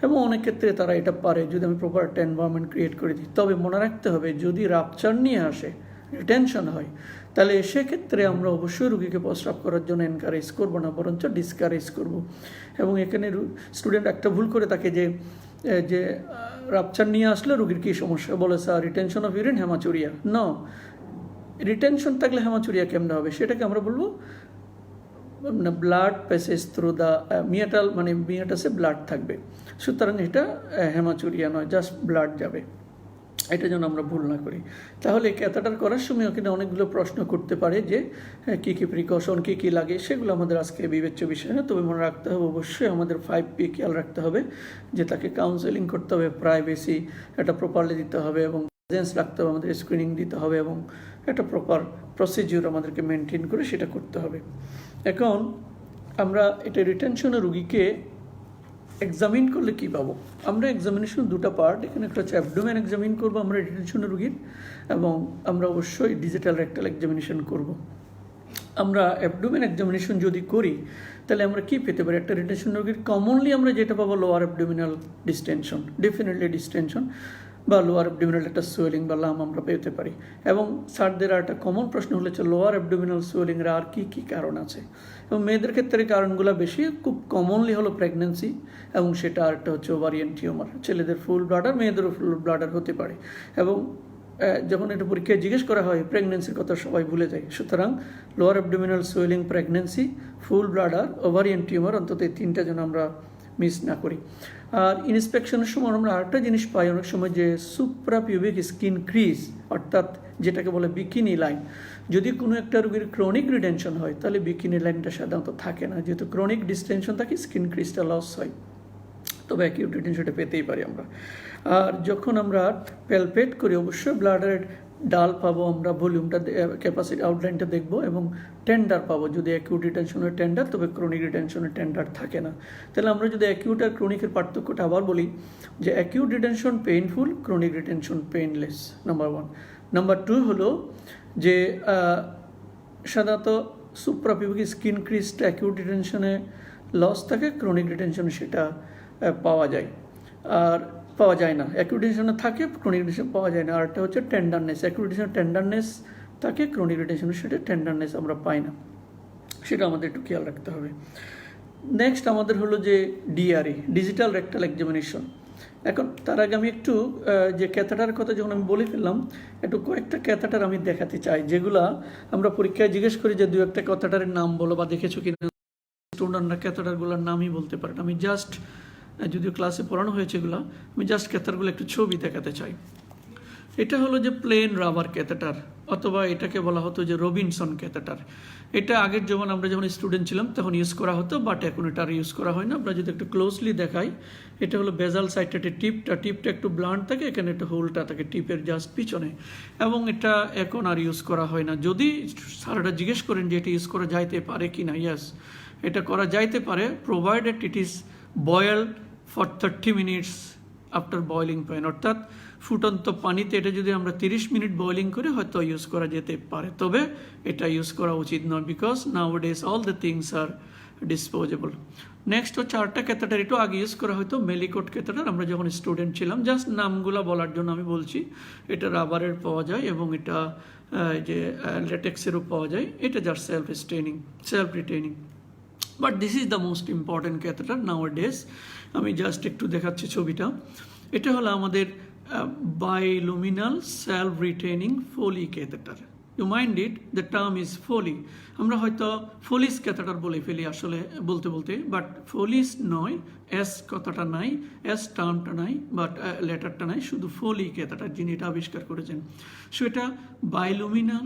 এবং অনেক ক্ষেত্রে তারা এটা পারে যদি আমি প্রপার একটা এনভায়রনমেন্ট ক্রিয়েট করে দিই। তবে মনে রাখতে হবে, যদি রাপচার নিয়ে আসে, রিটেনশন হয়, তাহলে সেক্ষেত্রে আমরা অবশ্যই রুগীকে প্রস্রাব করার জন্য এনকারেজ করব না, বরঞ্চ ডিসকারেজ করব। এবং এখানে স্টুডেন্ট একটা ভুল করে থাকে যে রাপচার নিয়ে আসলে রুগীর কী সমস্যা, বলে sir retention of urine haematuria. না, রিটেনশন থাকলে হেমাচুরিয়া কেমন হবে, সেটাকে আমরা বলবো blood passage through the meatal, মানে মিয়াটাসে ব্লাড থাকবে, সুতরাং এটা হেমাচুরিয়া নয়, জাস্ট ব্লাড যাবে। এটা যেন আমরা ভুল না করি। তাহলে ক্যাথেটার করার সময় ওখানে অনেকগুলো প্রশ্ন করতে পারে যে কী কী প্রিকশন, কী কী লাগে, সেগুলো আমাদের আজকে বিবেচ্য বিষয় না। তবে মনে রাখতে হবে, অবশ্যই আমাদের 5P খেয়াল রাখতে হবে, যে তাকে কাউন্সেলিং করতে হবে, প্রাইভেসি এটা প্রপারলি দিতে হবে, এবং প্রেজেন্স রাখতে হবে, আমাদের স্ক্রিনিং দিতে হবে, এবং একটা প্রপার প্রসিডিউর আমাদেরকে মেনটেন করে সেটা করতে হবে। এখন আমরা এটা রিটেনশনে রুগীকে এক্সামিন করলে কি পাবো? আমরা এক্সামিনেশন দুটো পার্ট, এখানে একটা হচ্ছে অ্যাবডোমেন এক্সামিন করবো আমরা রিটেনশনের রুগীর, এবং আমরা অবশ্যই ডিজিটাল রেক্টাল এক্সামিনেশন করব। আমরা অ্যাবডোমেন এক্সামিনেশন যদি করি তাহলে আমরা কি পেতে পারি? একটা রিটেনশন রোগীর কমনলি আমরা যেটা পাবো lower abdominal distension, definitely distinction বা লোয়ার অ্যাবডোমিনাল একটা সোয়েলিং বা লাম আমরা পেতে পারি। এবং স্যারদের আর একটা কমন প্রশ্ন হচ্ছে লোয়ার অ্যাবডোমিনাল সোয়েলিংয়ের আর কী কী কারণ আছে। এবং মেয়েদের ক্ষেত্রে কারণগুলো বেশি, খুব কমনলি হলো প্রেগনেন্সি, এবং সেটা আরেকটা হচ্ছে ওভারিয়ান টিউমার। ছেলেদের ফুল ব্লাডার, মেয়েদেরও ফুল ব্লাডার হতে পারে। এবং যখন এটা পরীক্ষায় জিজ্ঞেস করা হয়, প্রেগনেন্সির কথা সবাই ভুলে যায়। সুতরাং লোয়ার অ্যাবডোমিনাল সোয়েলিং, প্রেগনেন্সি, ফুল ব্লাডার, ওভারিয়ান টিউমার, অন্তত এই তিনটা যেন আমরা মিস না করি। আর ইন্সপেকশনের সময় আমরা আরেকটা জিনিস পাই অনেক সময়, যে সুপ্রাপিউবিক স্কিন ক্রিজ, অর্থাৎ যেটাকে বলে বিকিনি লাইন। যদি কোনো একটা রোগীর ক্রনিক রিটেনশন হয় তাহলে বিকিনি লাইনটা সাধারণত থাকে না, যেহেতু ক্রনিক ডিস্টেনশন থাকে স্কিন ক্রিজটা লস হয়। তবে অ্যাকিউট রিটেনশন সেটা পেতেই পারি আমরা। আর যখন আমরা প্যালপেট করি অবশ্যই ব্লাডারের ডাল পাবো, আমরা ভলিউমটা ক্যাপাসিটি আউটলাইনটা দেখবো, এবং টেন্ডার পাবো। যদি অ্যাকিউট রিটেনশনের টেন্ডার, তবে ক্রনিক রিটেনশনের টেন্ডার থাকে না। তাহলে আমরা যদি অ্যাকিউট আর ক্রনিকের পার্থক্যটা আবার বলি, যে acute retention painful, chronic retention painless, number 1। Number 2 হলো যে সাধারণত সুপ্রাপিউবিক স্কিন ক্রিস্ট অ্যাকিউট রিটেনশনে লস থাকে, ক্রনিক রিটেনশনে সেটা পাওয়া যায়, আর পাওয়া যায় না। অ্যাকিউট রিটেনশনে থাকে, ক্রনিক রিটেনশন পাওয়া যায় না। আর একটা হচ্ছে টেন্ডারনেস, অ্যাকিউট রিটেনশনে টেন্ডারনেস থাকে, ক্রনিক রিটেনশনে সেটা টেন্ডারনেস আমরা পাই না, সেটা আমাদের একটু খেয়াল রাখতে হবে। নেক্সট আমাদের হলো যে ডিআরই, ডিজিটাল রেকটাল এক্সামিনেশন। এখন তার আগে আমি একটু যে ক্যাথেটার কথা যখন আমি বলে ফেললাম, একটু কয়েকটা ক্যাথেটার আমি দেখাতে চাই, যেগুলা আমরা পরীক্ষায় জিজ্ঞেস করি যে 2-1টা ক্যাথেটারের নাম বলো বা দেখেছো কিনা। স্টুডেন্টরা ক্যাথেটারগুলোর নামই বলতে পারে না। আমি জাস্ট, যদিও ক্লাসে পড়ানো হয়েছে এগুলো, আমি জাস্ট ক্যাথেটারগুলো একটু ছবি দেখাতে চাই। এটা হলো যে প্লেন রাবার ক্যাথেটার, অথবা এটাকে বলা হতো যে রবিনসন ক্যাথেটার। এটা আগের যখন আমরা যখন স্টুডেন্ট ছিলাম তখন ইউজ করা হতো, বাট এখন এটা আর ইউজ করা হয় না। আমরা যদি একটু ক্লোজলি দেখাই, এটা হলো বেজাল সাইটের টিপটা একটু ব্লান্ট থাকে, এখানে একটা হোলটা থাকে টিপের জাস্ট পিছনে, এবং এটা এখন আর ইউজ করা হয় না। যদি স্যাররা জিজ্ঞেস করেন যে এটা ইউজ করা যাইতে পারে কি না, ইয়াস, এটা করা যাইতে পারে, provided it is boiled for 30 minutes after boiling point. অর্থাৎ ফুটন্ত পানিতে এটা যদি আমরা 30 মিনিট বয়লিং করে হয়তো ইউজ করা যেতে পারে, তবে এটা ইউজ করা উচিত নয়, because nowadays all the things are disposable. Next হচ্ছে আরেকটা ক্যাথেটার, একটু আগে ইউজ করা হয়তো মেলিকোট ক্যাথেটার, আমরা যখন স্টুডেন্ট ছিলাম। জাস্ট নামগুলো বলার জন্য আমি বলছি। এটা রাবারের পাওয়া যায়, এবং এটা যে ল্যাটেক্সেরও পাওয়া যায়। এটা যার self retaining, but this is the most important catheter nowadays. আমি জাস্ট একটু দেখাচ্ছি ছবিটা। এটা হলো আমাদের biluminal self retaining Foley catheter. You mind it, the term is Foley. আমরা হয়তো ফোলিস ক্যাথেটার বলে ফেলি আসলে বলতে, বাট ফোলিস নয়, এস কথাটা নাই, এস টার্মটা নাই, বাট লেটারটা নাই, শুধু ফোলি ক্যাথেটার, যিনি এটা আবিষ্কার করেছেন। সো এটা বাইলুমিনাল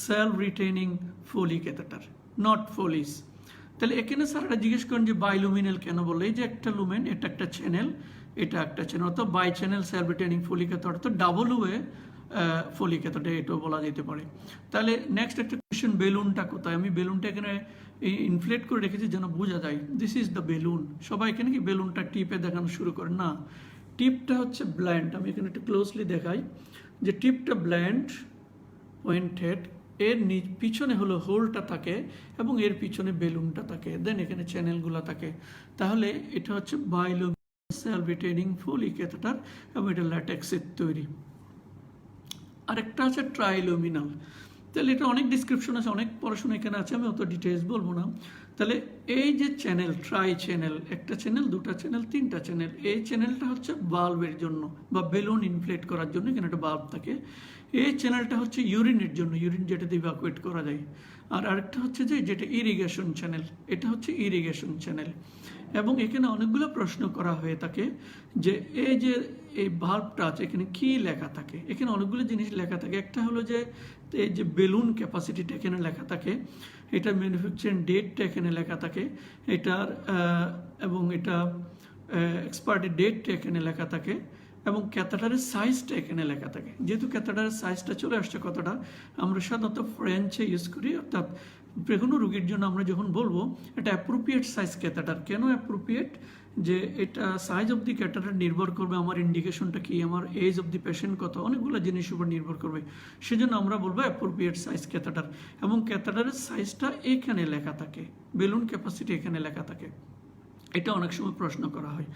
self retaining Foley catheter, not ফোলিস। তাহলে এখানে স্যাররা জিজ্ঞেস করেন যে বাইলুমিনাল কেন বললো। এই যে একটা লুমেন, এটা একটা চ্যানেল, এটা একটা চ্যানেল, অর্থাৎ bi channel self retaining Foley catheter, অর্থাৎ ডাবল ওয়ে ফোলিক ক্যাথেটার, এটাও বলা যেতে পারে। তাহলে নেক্সট একটা কোয়েশ্চেন, বেলুনটা কোথায়? আমি বেলুনটা এখানে ইনফ্লেট করে রেখেছি যেন বোঝা যায়। This is the balloon. সবাই এখানে কি বেলুনটা টিপে দেখানো শুরু করে? না, টিপটা হচ্ছে ব্ল্যান্ড। আমি এখানে একটু ক্লোজলি দেখাই যে টিপটা ব্ল্যান্ড পয়েন্টেড, এর পিছনে হলো হোলটা থাকে, এবং এর পিছনে বেলুনটা থাকে, দেন এখানে চ্যানেলগুলো থাকে। তাহলে এটা হচ্ছে বাইলুমিনাল সেলফ রিটেনিং ফোলিক ক্যাথেটার, এবং এটা ল্যাটেক্সের তৈরি। আরেকটা আছে ট্রাইলুমিনাল। তাহলে এটা অনেক ডিসক্রিপশন আছে, অনেক পড়াশোনা এখানে আছে, আমি অত ডিটেলস বলবো না। তাহলে এই যে চ্যানেল, ট্রাই চ্যানেল, একটা চ্যানেল, দুটা চ্যানেল, তিনটা চ্যানেল, এই চ্যানেলটা হচ্ছে বাল্বের জন্য বা বেলুন ইনফ্লেট করার জন্য, এখানে একটা বাল্ব থাকে। এই চ্যানেলটা হচ্ছে ইউরিনের জন্য, ইউরিন যেটা দিয়ে ইভাকুয়েট করা যায়। আর আরেকটা হচ্ছে যে যেটা ইরিগেশন চ্যানেল, এটা হচ্ছে ইরিগেশন চ্যানেল। এবং এখানে অনেকগুলো প্রশ্ন করা হয়ে থাকে যে এই যে এই বাল্বটা আছে, এখানে কি লেখা থাকে? এখানে অনেকগুলো জিনিস লেখা থাকে। একটা হলো যে এই যে বেলুন ক্যাপাসিটিটা এখানে লেখা থাকে, এটার ম্যানুফ্যাকচারিং ডেটটা এখানে লেখা থাকে, এটার এবং এটা এক্সপায়ারি ডেটটা এখানে লেখা থাকে, এবং ক্যাথেটারের সাইজটা এখানে লেখা থাকে। যেহেতু ক্যাথেটারের সাইজটা চলে আসছে কথাটা, আমরা সাধারণত ফ্রেঞ্চে ইউজ করি, অর্থাৎ যে কোনো রোগীর জন্য আমরা যখন বলবো এটা অ্যাপ্রোপ্রিয়েট সাইজ ক্যাথেটার। কেন অ্যাপ্রোপ্রিয়েট? যে এটা সাইজ অফ দি ক্যাথেটার নির্ভর করবে আমার ইন্ডিকেশনটা কি, আমার এজ অফ দি পেশেন্ট কত, অনেকগুলো জিনিস উপর নির্ভর করবে। সেজন্য আমরা বলবো অ্যাপ্রোপ্রিয়েট সাইজ ক্যাথেটার, এবং ক্যাথেটারের সাইজটা এখানে লেখা থাকে, বেলুন ক্যাপাসিটি এখানে লেখা থাকে। এটা অনেক সময় প্রশ্ন করা হয়।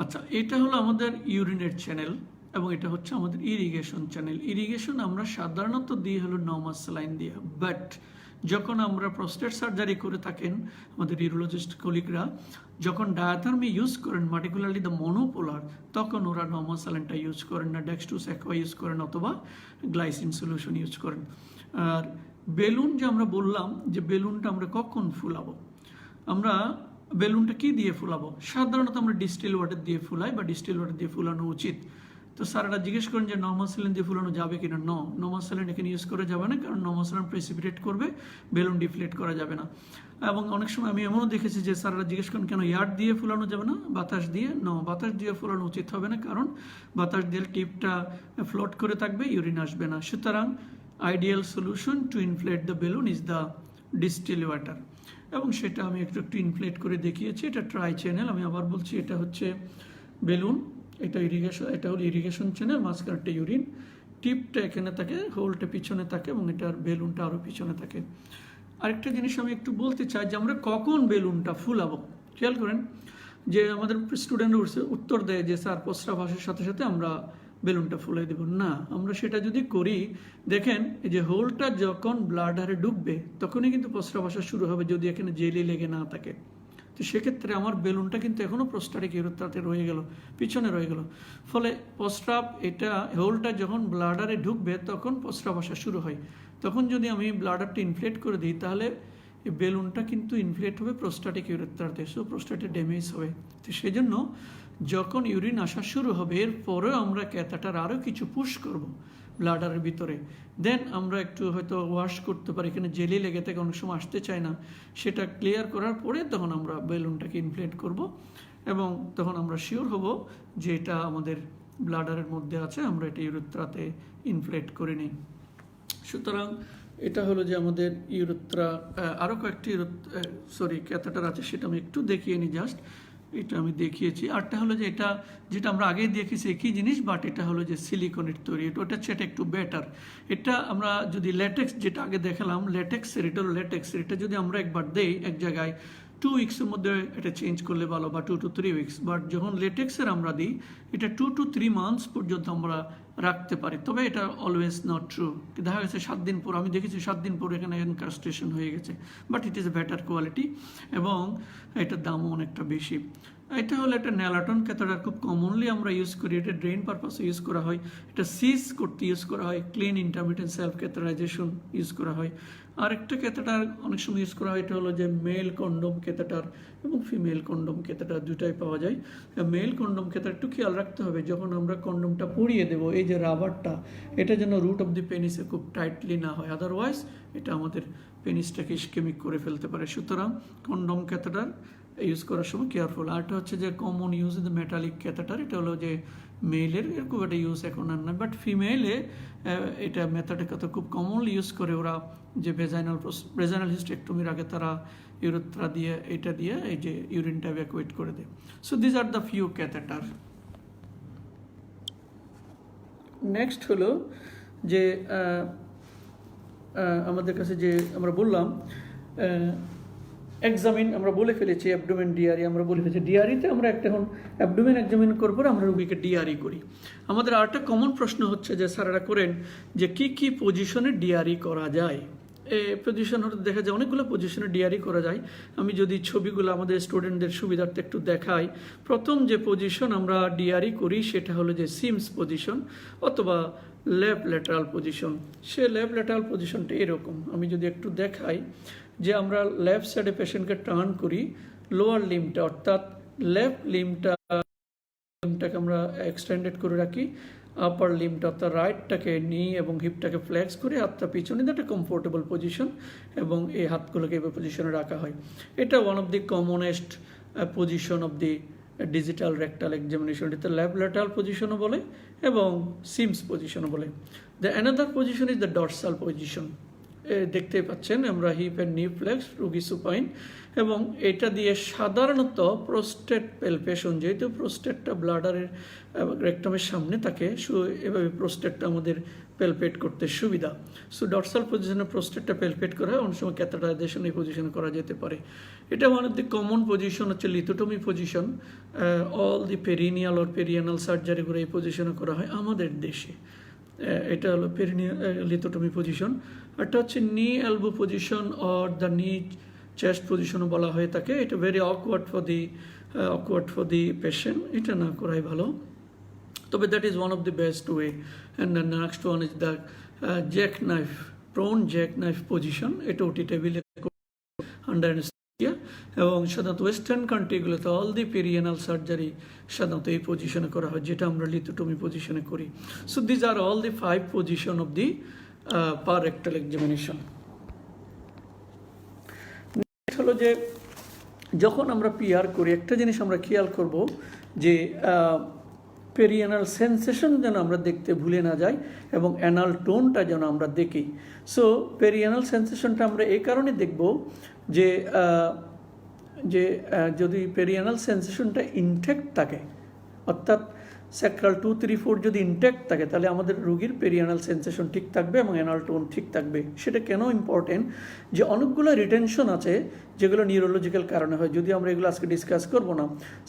আচ্ছা, এটা হলো আমাদের ইউরিনের চ্যানেল, এবং এটা হচ্ছে আমাদের ইরিগেশন চ্যানেল। ইরিগেশন আমরা সাধারণত দিয়ে হলো নর্মাল স্যালাইন দিয়ে, বাট যখন আমরা প্রস্টেট সার্জারি করে থাকেন আমাদের ইউরোলজিস্ট কলিগরা, যখন ডায়াথার্মি ইউজ করেন, পার্টিকুলারলি দ্য মনোপোলার, তখন ওরা নর্মাল স্যালাইনটা ইউজ করেন না, ডেক্সট্রোস অ্যাকোয়া ইউজ করেন, অথবা গ্লাইসিন সলিউশন ইউজ করেন। আর বেলুন যে আমরা বললাম যে বেলুনটা আমরা কখন ফুলাবো, আমরা বেলুনটা কি দিয়ে ফুলাবো? সাধারণত আমরা ডিস্টিল ওয়াটার দিয়ে ফুলাই, বা ডিস্টিল ওয়াটার দিয়ে ফুলানো উচিত। তো স্যাররা জিজ্ঞেস করেন যে নর্মাল স্যালাইন দিয়ে ফুলানো যাবে কিনা। নর্মাল স্যালাইন এখানে ইউজ করা যাবে না, কারণ নর্মাল স্যালাইন প্রেসিপিটেট করবে, বেলুন ডিফ্লেট করা যাবে না। এবং অনেক সময় আমি এমনও দেখেছি যে স্যাররা জিজ্ঞেস করেন কেন এয়ার দিয়ে ফুলানো যাবে না, বাতাস দিয়ে? বাতাস দিয়ে ফুলানো উচিত হবে না, কারণ বাতাস দিয়ে টিপটা ফ্লোট করে থাকবে, ইউরিন আসবে না। সুতরাং ideal solution to ইনফ্লেট the balloon is the distil water, এবং সেটা আমি একটু একটু ইনফ্লেট করে দেখিয়েছি। এটা ট্রাই চ্যানেল, আমি আবার বলছি, এটা হচ্ছে বেলুন, এটা ইরিগেশন, এটা হলো ইরিগেশন চ্যানেল, মাঝখানটা ইউরিন, টিপটা এখানে থাকে, হোলটা পিছনে থাকে, এবং এটার বেলুনটা আরও পিছনে থাকে। আরেকটা জিনিস আমি একটু বলতে চাই যে আমরা কখন বেলুনটা ফুলাবো। খেয়াল করেন যে আমাদের স্টুডেন্ট উত্তর দেয় যে স্যার প্রস্রাব আসার সাথে সাথে আমরা বেলুনটা ফুলাই দেব না। আমরা সেটা যদি করি, দেখেন এই যে হোলটা যখন ব্লাডারে ঢুকবে তখনই কিন্তু প্রস্রাব আসা শুরু হবে, যদি এখানে জেলি লেগে না থাকে। তো সেক্ষেত্রে আমার বেলুনটা কিন্তু এখনও প্রস্টাটিক ইউরেথ্রাতে রয়ে গেল, পিছনে রয়ে গেল। ফলে প্রস্রাব, এটা হোলটা যখন ব্লাডারে ঢুকবে তখন প্রস্রাব আসা শুরু হয়। তখন যদি আমি ব্লাডারটা ইনফ্লেট করে দিই, তাহলে এই বেলুনটা কিন্তু ইনফ্লেট হবে প্রস্টাটিক ইউরেথ্রাতে, সো প্রস্টাটে ড্যামেজ হবে। তো সেই জন্য যখন ইউরিন আসা শুরু হবে, এরপরেও আমরা ক্যাথাটার আরও কিছু পুশ করব ব্লাডারের ভিতরে, দেন আমরা একটু হয়তো ওয়াশ করতে পারি, এখানে জেলি লেগে থেকে অনেক সময় আসতে চায় না, সেটা ক্লিয়ার করার পরে তখন আমরা বেলুনটাকে ইনফ্লেট করব, এবং তখন আমরা শিওর হব যে এটা আমাদের ব্লাডারের মধ্যে আছে, আমরা এটা ইউরেথ্রাতে ইনফ্লেট করে নিই। সুতরাং এটা হলো যে আমাদের ইউরেথ্রা। আরও কয়েকটি ক্যাথেটার আছে, সেটা আমি একটু দেখিয়ে নিই জাস্ট। এটা আমি দেখিয়েছি। আরটা হলো যে এটা যেটা আমরা আগে দেখেছি একই জিনিস, বাট এটা হলো যে সিলিকনের তৈরি, ওটা হচ্ছে এটা একটু বেটার। এটা আমরা যদি ল্যাটেক্স, যেটা আগে দেখালাম ল্যাটেক্সের, এটা হলো ল্যাটেক্সের, এটা যদি আমরা একবার দেই এক জায়গায় 2 উইক্সের মধ্যে এটা চেঞ্জ করলে ভালো, বা 2 to 3 উইক্স। বাট যখন লেটেক্সের আমরা দিই, এটা 2 to 3 মান্থস পর্যন্ত আমরা রাখতে পারি। তবে এটা অলওয়েজ নট ট্রু। দেখা গেছে 7 দিন পর, আমি দেখেছি 7 দিন পর এখানে এনকাস্ট্রেশন হয়ে গেছে, but it is a better quality, এবং এটার দামও অনেকটা বেশি। এটা হলো একটা ন্যালাটন ক্যাথেটার, খুব কমনলি আমরা ইউজ করি, এটা ড্রেন পারপাসে ইউজ করা হয়, এটা সিজ করতে ইউজ করা হয়, clean intermittent self catheterisation use করা হয়। আরেকটা ক্যাথেটার অনেক সময় ইউজ করা হয়, এটা হলো যে মেল কন্ডম ক্যাথেটার এবং ফিমেল কন্ডম ক্যাথেটার, দুটাই পাওয়া যায়। মেল কন্ডম ক্যাথেটার একটু খেয়াল রাখতে হবে, যখন আমরা কন্ডমটা পরিয়ে দেবো, এই যে রাবারটা, এটা যেন রুট অফ দি পেনিসে খুব টাইটলি না হয়, আদারওয়াইজ এটা আমাদের পেনিসটাকে ইস্কেমিক করে ফেলতে পারে। সুতরাং কন্ডম ক্যাথেটার ইউজ করার সময় কেয়ারফুল। আরটা হচ্ছে যে common use in the metallic catheter, এটা হলো যে মেলের, এর খুব একটা ইউজ এখন আর নয়, বাট ফিমেলে এটা মেথডে কত খুব কমনলি ইউজ করে ওরা, যে ভেজাইনাল হিস্টেক্টমির আগে তারা ইউরেথ্রা দিয়ে, এটা দিয়ে এই যে ইউরিনটা এভ্যাকুয়েট করে দেয়। So these are the few catheter. Next হলো যে আমাদের কাছে যে আমরা বললাম এক্সামিন, আমরা বলে ফেলেছি অ্যাবডোমেন ডিআরই, আমরা বলে ফেলেছি ডিআরইতে আমরা একটা এখন অ্যাবডোমেন এক্সামিন করার পর আমরা রোগীকে ডিআরই করি। আমাদের আরেকটা কমন প্রশ্ন হচ্ছে যে স্যারেরা করেন যে কি কি পজিশনে ডিআরই করা যায়। পজিশন হতে দেখা যায় অনেকগুলো পজিশনে ডিআরই করা যায়। আমি যদি ছবিগুলো আমাদের স্টুডেন্টদের সুবিধার্থে একটু দেখাই, প্রথম যে পজিশন আমরা ডিআরই করি সেটা হলো যে সিমস পজিশন অথবা লেফট ল্যাটারাল পজিশন। সে লেফট ল্যাটারাল পজিশনটা এরকম, আমি যদি একটু দেখাই, যে আমরা লেফট সাইডে পেশেন্টকে টার্ন করি, লোয়ার লিমটা অর্থাৎ লেফট লিমটাকে আমরা এক্সটেন্ডেড করে রাখি, আপার লিমটা অর্থাৎ রাইটটাকে নি এবং হিপটাকে ফ্লেক্স করে হাতটা পিছনে, একটা কমফোর্টেবল পজিশন, এবং এই হাতগুলোকে এই পজিশনে রাখা হয়। এটা one of the commonest position of the digital rectal examination. এটাতে লেফট ল্যাটারাল পজিশনও বলে এবং সিমস পজিশনও বলে। The another position is the dorsal position. দেখতেই পাচ্ছেন আমরা হিপ অ্যান্ড নি ফ্লেক্স, রুগী সুপাইন, এবং এটা দিয়ে সাধারণত প্রোস্টেট পেলপেশন, যেহেতু প্রোস্টেটটা ব্লাডারের রেক্টামের সামনে থাকে, সো এভাবে প্রোস্টেটটা আমাদের পেলপেট করতে সুবিধা। সো ডর্সাল পজিশনে প্রোস্টেটটা পেলপেট করা হয়, অনেক সময় ক্যাথেটারাইজেশন এই পজিশনে করা যেতে পারে। এটা one of the common position হচ্ছে lithotomy position. All the perineal or perianal সার্জারিগুলো এই পজিশনে করা হয় আমাদের দেশে। এটা হলো লিথোটমি পজিশন। একটা হচ্ছে knee elbow position or the knee চেস্ট পজিশনও বলা হয়ে থাকে। এটা very awkward for the patient, এটা না করাই ভালো, তবে that is one of the best way. And the next one is the jack knife, prone jack knife position. এটা ওটি টেবিলে আন্ডার অ্যানেস্থেসিয়া, এবং সাধারণত ওয়েস্টার্ন কান্ট্রিগুলোতে অল দি পেরিয়ানাল সার্জারি সাধারণত এই পজিশনে করা হয়, যেটা আমরা লিথোটমি পজিশনে করি। So these R all the 5 position of the per rectal examination. Next হলো হলো যে যখন আমরা পিআর করি একটা জিনিস আমরা খেয়াল করব যে পেরিয়ানাল সেন্সেশন যেন আমরা দেখতে ভুলে না যাই এবং অ্যানাল টোনটা যেন আমরা দেখি। সো পেরিয়ানাল সেন্সেশনটা আমরা এই কারণে দেখব যে যদি পেরিয়ানাল সেন্সেশনটা ইনট্যাক্ট থাকে, অর্থাৎ স্যাক্রাল 2, 3, 4 যদি ইনট্যাক্ট থাকে, তাহলে আমাদের রোগীর পেরিয়ানাল সেন্সেশন ঠিক থাকবে এবং অ্যানাল টোন ঠিক থাকবে। সেটা কেন ইম্পর্টেন্ট, যে অনেকগুলো রিটেনশন আছে যেগুলো নিউরোলজিক্যাল কারণে হয়, যদি আমরা এগুলো আজকে ডিসকাস করব না।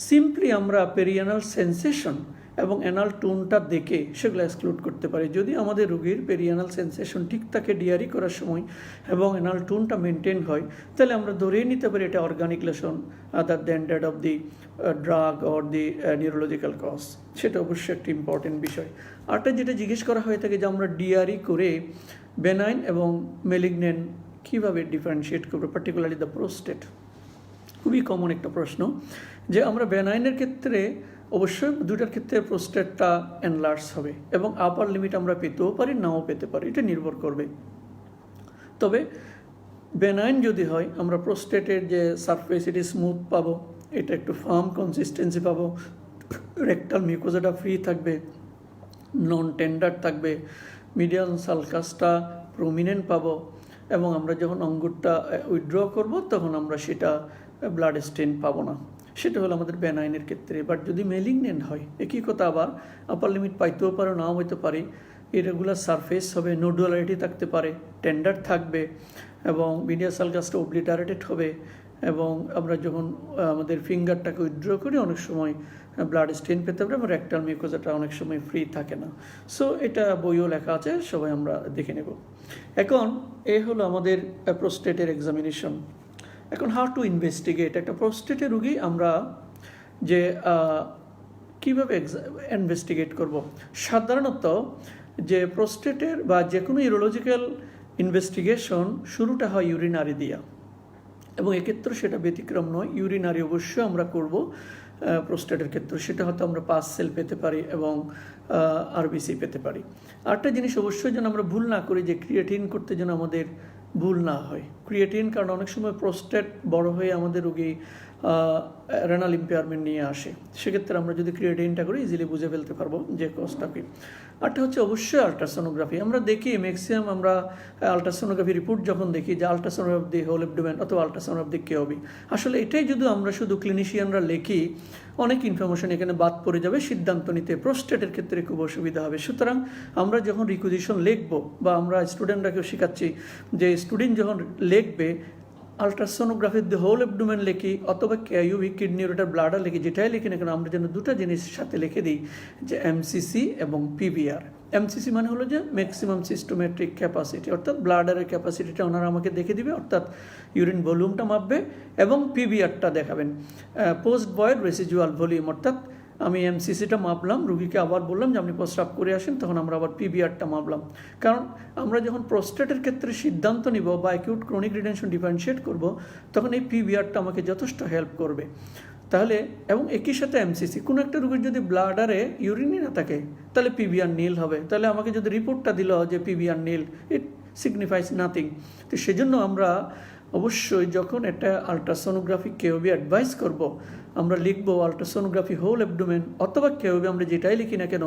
সিম্পলি আমরা পেরিয়ানাল সেন্সেশন এবং অ্যানাল টোনটা দেখে সেগুলো এক্সক্লুড করতে পারি। যদি আমাদের রোগীর পেরিয়ানাল সেন্সেশন ঠিক থাকে ডিআরই করার সময় এবং অ্যানাল টোনটা মেনটেন হয়, তাহলে আমরা ধরেই নিতে পারি এটা organic lesion other than that of the drug or the neurological cause. সেটা অবশ্যই একটি ইম্পর্টেন্ট বিষয়। আরটা যেটা জিজ্ঞেস করা হয়ে থাকে যে আমরা ডিআরই করে বেনাইন এবং মেলিগন্যান্ট কীভাবে ডিফারেন্সিয়েট করবো, পার্টিকুলারলি দ্য প্রোস্টেট। খুবই কমন একটা প্রশ্ন যে আমরা বেনাইনের ক্ষেত্রে অবশ্যই দুটার ক্ষেত্রে প্রোস্টেটটা এনলার্জ হবে এবং আপার লিমিট আমরা পেতেও পারি, নাও পেতে পারি, এটা নির্ভর করবে। তবে বেনাইন যদি হয় আমরা প্রোস্টেটের যে সারফেস এটি স্মুথ পাবো, এটা একটু ফার্ম কনসিস্টেন্সি পাবো, রেকটাল মিউকোজাটা ফ্রি থাকবে, নন টেন্ডার থাকবে, মিডিয়াল সালকাসটা প্রমিনেন্ট পাবো এবং আমরা যখন অঙ্গুরটা উইথড্র করব তখন আমরা সেটা ব্লাড স্টেন পাবো না। সেটা হলো আমাদের বেনাইনের ক্ষেত্রে। বাট যদি মেলিগন্যান্ট হয় একই কথা, আবার আপার লিমিট পাইতেও পারে, নাও হইতে পারে, ইরেগুলার সারফেস হবে, নোডুয়ালিটি থাকতে পারে, টেন্ডার থাকবে এবং মিডিয়াল সালকাসটা ওবলিটারেটেড হবে এবং আমরা যখন আমাদের ফিঙ্গারটাকে উইথড্র করি অনেক সময় ব্লাড স্টেন পেতে পারে এবং রেকটাল মিউকোজাটা অনেক সময় ফ্রি থাকে না। সো এটা বইও লেখা আছে, সবাই আমরা দেখে নেব। এখন এ হলো আমাদের প্রোস্টেটের এক্সামিনেশন। এখন হাউ টু ইনভেস্টিগেট একটা প্রোস্টেটের রুগী আমরা যে কীভাবে ইনভেস্টিগেট করব। সাধারণত যে প্রোস্টেটের বা যে কোনো ইউরোলজিক্যাল ইনভেস্টিগেশন শুরুটা হয় ইউরিনারি দিয়া এবং এক্ষেত্রে সেটা ব্যতিক্রম নয়। ইউরিনারি অবশ্যই আমরা করব প্রোস্টেটের ক্ষেত্রে, সেটা হয়তো আমরা পাস সেল পেতে পারি এবং আরবিসি পেতে পারি। আরেকটা জিনিস অবশ্যই যেন আমরা ভুল না করি যে ক্রিয়েটিন করতে যেন আমাদের ভুল না হয়। ক্রিয়েটিন কারণ অনেক সময় প্রোস্টেট বড় হয়ে আমাদের রোগী রেনাল ইম্পেয়ারমেন্ট নিয়ে আসে, সেক্ষেত্রে আমরা যদি ক্রিয়েটিনটা করি ইজিলি বুঝে ফেলতে পারবো যে কজটা কি। আরটা হচ্ছে অবশ্যই আল্ট্রাসোনোগ্রাফি। আমরা দেখি ম্যাক্সিমাম আমরা আল্ট্রাসোনোগ্রাফি রিপোর্ট যখন দেখি যে ultrasound of the whole abdomen অথবা আল্ট্রাসাউন্ড অফ দি কেওবি, আসলে এটাই যদি আমরা শুধু ক্লিনিশিয়ানরা লিখি অনেক ইনফরমেশন এখানে বাদ পড়ে যাবে, সিদ্ধান্ত নিতে প্রোস্টেটের ক্ষেত্রে খুব অসুবিধা হবে। সুতরাং আমরা যখন রিকুইজিশন লিখবো বা আমরা স্টুডেন্টরাকেও শেখাচ্ছি যে স্টুডেন্ট যখন লিখবে আল্ট্রাসোনোগ্রাফির দি হোল অ্যাবডোমেন লিখি অথবা কেইউবি কিডনি রোটার ব্লাডার লিখি, যেটাই লিখি না কেন আমরা যেন দুটা জিনিস সাথে লিখে দিই যে এমসিসি এবং পিভিআর। এমসিসি মানে হলো যে ম্যাক্সিমাম সিস্টোমেট্রিক ক্যাপাসিটি, অর্থাৎ ব্লাডারের ক্যাপাসিটিটা ওনারা আমাকে দেখে দিবে, অর্থাৎ ইউরিন ভলিউমটা মাপবে এবং পিভিআরটা দেখাবেন পোস্ট বয়েড রেসিজুয়াল ভলিউম, অর্থাৎ আমি এমসিসিটা মাপলাম, রুগীকে আবার বললাম যে আপনি প্রস্রাব করে আসেন, তখন আমরা আবার পিভিআরটা মাপলাম। কারণ আমরা যখন প্রোস্টেটের ক্ষেত্রে সিদ্ধান্ত নিব বা অ্যাকিউট ক্রনিক রিটেনশন ডিফারেন্সিয়েট করব তখন এই পিভিআরটা আমাকে যথেষ্ট হেল্প করবে। তাহলে এবং একই সাথে এমসিসি, কোনো একটা রোগীর যদি ব্লাডারে ইউরিনই না থাকে তাহলে পিভিআর নীল হবে। তাহলে আমাকে যদি রিপোর্টটা দিল যে পিভিআর নীল, ইট সিগনিফাইজ নাথিং। তো সেজন্য আমরা অবশ্যই যখন একটা আল্ট্রাসোনোগ্রাফি কেওবি অ্যাডভাইস করব আমরা লিখব আল্ট্রাসোনোগ্রাফি হোল অ্যাবডোমেন অথবা কেওবি আমরা যেটাই লিখি না কেন,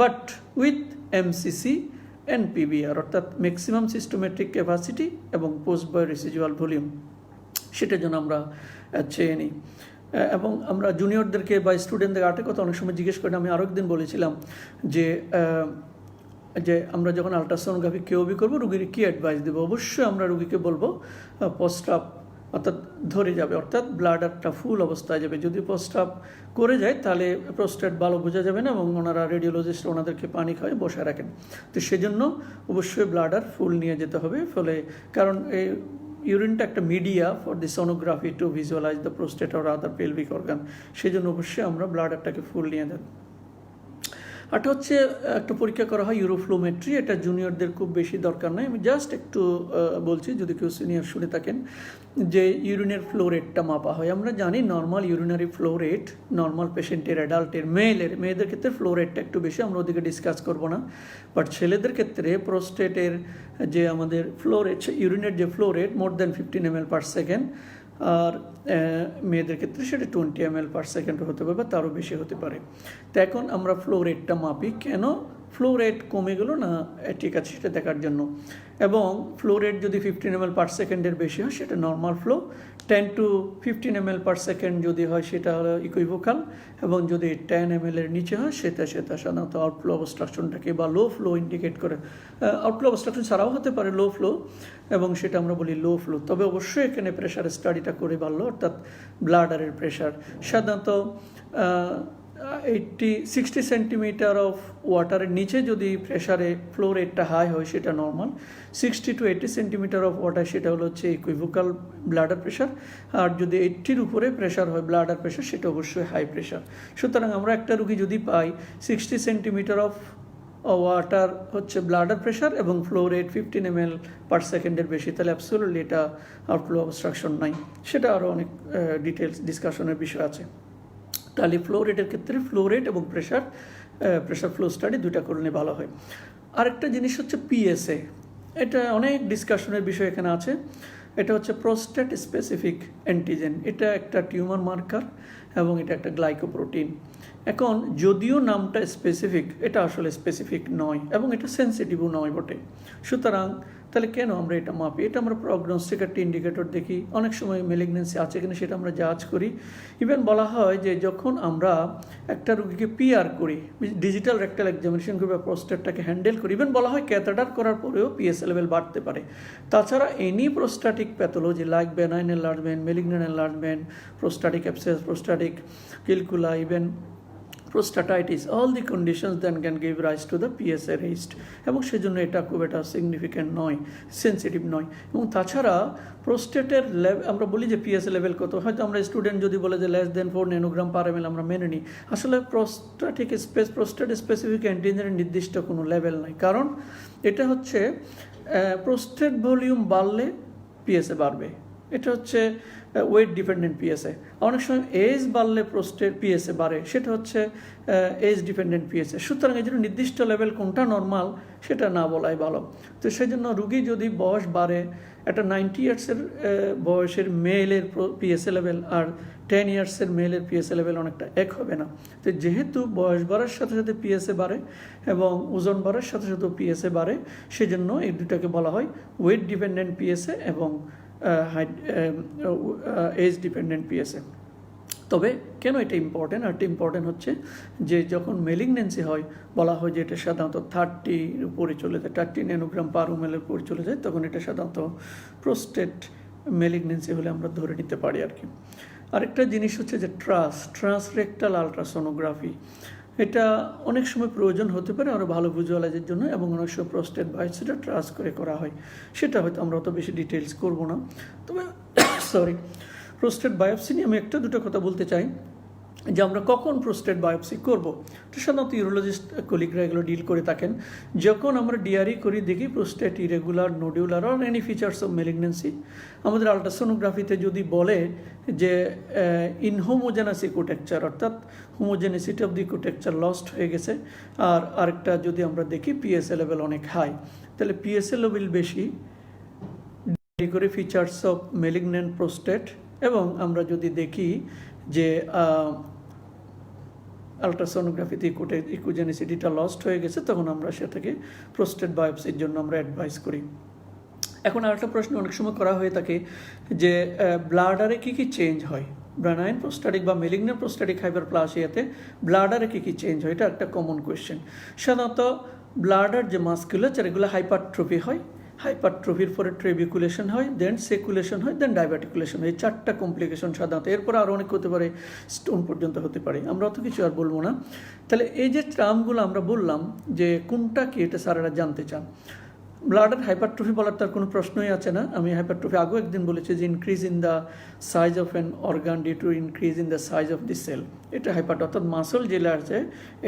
but with MCC and PVR, অর্থাৎ ম্যাক্সিমাম সিস্টোমেট্রিক ক্যাপাসিটি এবং পোস্ট বয় রেসিজুয়াল ভলিউম, সেটার জন্য আমরা চেয়ে নিই। এবং আমরা জুনিয়রদেরকে বা স্টুডেন্টদের আরেকটা কথা অনেক সময় জিজ্ঞেস করি, আমি আরও একদিন বলেছিলাম যে আমরা যখন আল্ট্রাসোনোগ্রাফি কেওবি করবো রুগীর কী অ্যাডভাইস দেবো। অবশ্যই আমরা রুগীকে বলবো প্রস্রাব অর্থাৎ ধরে যাবে, অর্থাৎ ব্লাডারটা ফুল অবস্থায় যাবে। যদি প্রস্রাব করে যায় তাহলে প্রোস্টেট ভালো বোঝা যাবে না এবং ওনারা রেডিওলজিস্ট ওনাদেরকে পানি খাওয়ায় বসে রাখেন। তো সেজন্য অবশ্যই ব্লাডার ফুল নিয়ে যেতে হবে। ফলে কারণ এই ইউরিনটা একটা media for the sonography to visualise the prostate or other pelvic organ, সেই জন্য অবশ্যই আমরা ব্লাডারটাকে ফুল নিয়ে যাই। আরটা হচ্ছে একটা পরীক্ষা করা হয় ইউরোফ্লোমেট্রি, এটা জুনিয়রদের খুব বেশি দরকার নয়, আমি জাস্ট একটু বলছি যদি কেউ সিনিয়র শুনে থাকেন, যে ইউরিনের ফ্লো রেটটা মাপা হয়। আমরা জানি normal urinary flow rate normal পেশেন্টের, অ্যাডাল্টের, মেয়েদের ক্ষেত্রে ফ্লো রেটটা একটু বেশি, আমরা ওদিকে ডিসকাস করবো না। বাট ছেলেদের ক্ষেত্রে প্রোস্টেটের যে আমাদের ফ্লো রেট, ইউরিনের যে flow rate more than 15 ml/s, আর মেয়েদের ক্ষেত্রে সেটা 20 ml/s হতে পারে বা তারও বেশি হতে পারে। তো এখন আমরা ফ্লো রেটটা মাপি, কেন ফ্লো রেট কমে গেল না ঠিক আছে সেটা দেখার জন্য। এবং ফ্লো রেট যদি 15 ml/s বেশি হয় সেটা নর্মাল ফ্লো, 10 to 15 ml/s যদি হয় সেটা হলো ইকুইভোকাল, এবং যদি 10 ml এর নিচে হয় সেটা সাধারণত আউটফ্লো অবস্ট্রাকশনটাকে বা লো ফ্লো ইন্ডিকেট করে। আউটফ্লো অবস্ট্রাকশন ছাড়াও হতে পারে লো ফ্লো, এবং সেটা আমরা বলি লো ফ্লো। তবে অবশ্যই এখানে প্রেশারের স্টাডিটা করে ভালো, অর্থাৎ ব্লাডারের প্রেশার সাধারণত 60 সেন্টিমিটার অফ ওয়াটারের নিচে যদি প্রেশারে ফ্লো রেটটা হাই হয় সেটা normal, 60 to 80 centimetre of water সেটা হলো হচ্ছে ইকুইভোকাল ব্লাডার প্রেশার, আর যদি 80-র উপরে প্রেশার হয় ব্লাডার প্রেশার সেটা অবশ্যই হাই প্রেশার। সুতরাং আমরা একটা রুগী যদি পাই 60 সেন্টিমিটার অফ ওয়াটার হচ্ছে ব্লাডার প্রেশার এবং ফ্লো রেট 15 ml/s বেশি, তাহলে অ্যাবসোলুটলি এটা আউটফ্লো অবস্ট্রাকশন নাই। সেটা আরও অনেক ডিটেলস ডিসকাশনের বিষয় আছে। তাহলে ফ্লো রেটের ক্ষেত্রে ফ্লো রেট এবং প্রেশার ফ্লো স্টাডি দুইটা করলে ভালো হয়। আরেকটা জিনিস হচ্ছে পিএসএ, এটা অনেক ডিসকাশনের বিষয় এখানে আছে। এটা হচ্ছে প্রোস্টেট স্পেসিফিক অ্যান্টিজেন, এটা একটা টিউমার মার্কার এবং এটা একটা গ্লাইকোপ্রোটিন। এখন যদিও নামটা স্পেসিফিক, এটা আসলে স্পেসিফিক নয় এবং এটা সেন্সিটিভও নয় বটে। সুতরাং তাহলে কেন আমরা এটা মাপি? এটা আমরা প্রগনোস্টিক একটা ইন্ডিকেটর দেখি, অনেক সময় মেলিগনেন্সি আছে কিনা সেটা আমরা জাজ করি। ইভেন বলা হয় যে যখন আমরা একটা রোগীকে পিআর করি, ডিজিটাল রেক্টাল এক্সামিনেশন করি বা প্রোস্টেটটাকে হ্যান্ডেল করি, ইভেন বলা হয় ক্যাথেটার করার পরেও পিএসএ লেভেল বাড়তে পারে। তাছাড়া any prostatic pathology like benign enlargement, malignant enlargement, prostatic abscess, prostatic calculi, even prostatitis, all the conditions then can give rise to the PSA raised, এবং সেজন্য এটা খুব একটা সিগনিফিক্যান্ট নয়, সেন্সিটিভ নয়। এবং তাছাড়া প্রোস্টেটের লেভেল আমরা বলি যে পিএসএ লেভেল কত, হয়তো আমরা স্টুডেন্ট যদি বলে যে less than 4 nanogram/ml আমরা মেনে নিই। আসলে প্রোস্টেট স্পেসিফিক অ্যান্টিজেনের নির্দিষ্ট কোনো লেভেল নাই, কারণ এটা হচ্ছে প্রোস্টেট ভলিউম বাড়লে পিএসএ বাড়বে, এটা হচ্ছে ওয়েট ডিপেন্ডেন্ট পিএসএ। অনেক সময় এজ বাড়লে প্রোস্টেট পিএসএ বাড়ে, সেটা হচ্ছে এজ ডিপেন্ডেন্ট পিএসএ। সুতরাং এই জন্য নির্দিষ্ট লেভেল কোনটা নর্মাল সেটা না বলাই ভালো। তো সেই জন্য রুগী যদি বয়স বাড়ে, একটা 90 ইয়ার্সের বয়সের মেলের পিএসএ লেভেল আর 10 ইয়ার্সের মেলের পিএসএ লেভেল অনেকটা এক হবে না। তো যেহেতু বয়স বাড়ার সাথে সাথে পিএসএ বাড়ে এবং ওজন বাড়ার সাথে সাথে পিএসএ বাড়ে, সেজন্য এই দুটাকে বলা হয় ওয়েট ডিপেন্ডেন্ট পিএসএ এবং এজ ডিপেন্ডেন্ট পিএসএ। তবে কেন এটা ইম্পর্টেন্ট? আর এটা ইম্পর্টেন্ট হচ্ছে যে যখন মেলিগনেন্সি হয় বলা হয় যে এটা সাধারণত 30-র উপরে চলে যায়, 30 nanogram/ml উপরে চলে যায়, তখন এটা সাধারণত প্রোস্টেট মেলিগনেন্সি হলে আমরা ধরে নিতে পারি আর কি। আরেকটা জিনিস হচ্ছে যে ট্রান্সরেক্টাল আলট্রাসোনোগ্রাফি, এটা অনেক সময় প্রয়োজন হতে পারে আরও ভালো ভিজুয়ালাইজের জন্য, এবং অনেক সময় প্রোস্টেট বায়োপসিটা ট্রান্স করে করা হয়, সেটা হয়তো আমরা অত বেশি ডিটেলস করব না। তবে প্রোস্টেট বায়োপসি নিয়ে আমি একটা দুটো কথা বলতে চাই যে আমরা কখন প্রোস্টেট বায়োপসি করব। তো সাধারণত ইউরোলজিস্ট কলিগরা এগুলো ডিল করে থাকেন যখন আমরা ডিআরই করি, দেখি prostate irregular, nodular or any features of malignancy. আমাদের আলট্রাসোনোগ্রাফিতে যদি বলে যে ইনহোমোজেনাস ইকোটেকচার, অর্থাৎ হোমোজেনিসিটি অফ দি ইকোটেকচার লস্ট হয়ে গেছে, আর আরেকটা যদি আমরা দেখি পিএসএ লেভেল অনেক হাই, তাহলে পিএসএ লেভেল বেশি ডিআরই করে ফিচার্স অফ মেলিগনেন্ট প্রোস্টেট, এবং আমরা যদি দেখি যে আলট্রাসোনোগ্রাফিতে ইকোজেনিসিটিটা লস্ট হয়ে গেছে, তখন আমরা সেটাকে প্রোস্টেট বায়োপসির জন্য আমরা অ্যাডভাইস করি। এখন আরেকটা প্রশ্ন অনেক সময় করা হয়ে থাকে যে ব্লাডারে কী কী চেঞ্জ হয়, ব্রানাইন প্রোস্টাটিক বা মেলিগনেন্ট প্রোস্টাটিক হাইপারপ্লাসিয়াতে ব্লাডারে কী কী চেঞ্জ হয়, এটা একটা কমন কোয়েশ্চেন। সাধারণত ব্লাডার যে মাসকুলেচার এগুলো হাইপারট্রফি হয়, হাইপারট্রফির পরে ট্রেবিকুলেশন হয়, দেন সেকুলেশন হয়, দেন ডায়াবেটিকুলেশন হয়, এই 4টা কমপ্লিকেশন সাধারণত। এরপর আরও অনেক হতে পারে, স্টোন পর্যন্ত হতে পারে, আমরা অত কিছু আর বলবো না। তাহলে এই যে টার্মগুলো আমরা বললাম যে কোনটা কি, এটা স্যারেরা জানতে চান। ব্লাডার হাইপারট্রফি বলার তার কোনো প্রশ্নই আছে না। আমি হাইপারট্রফি আগেও একদিন বলেছি যে increase in the size of an organ due to increase in the size of the cell, এটা হাইপারট্রফি। অর্থাৎ মাসল যেটা আছে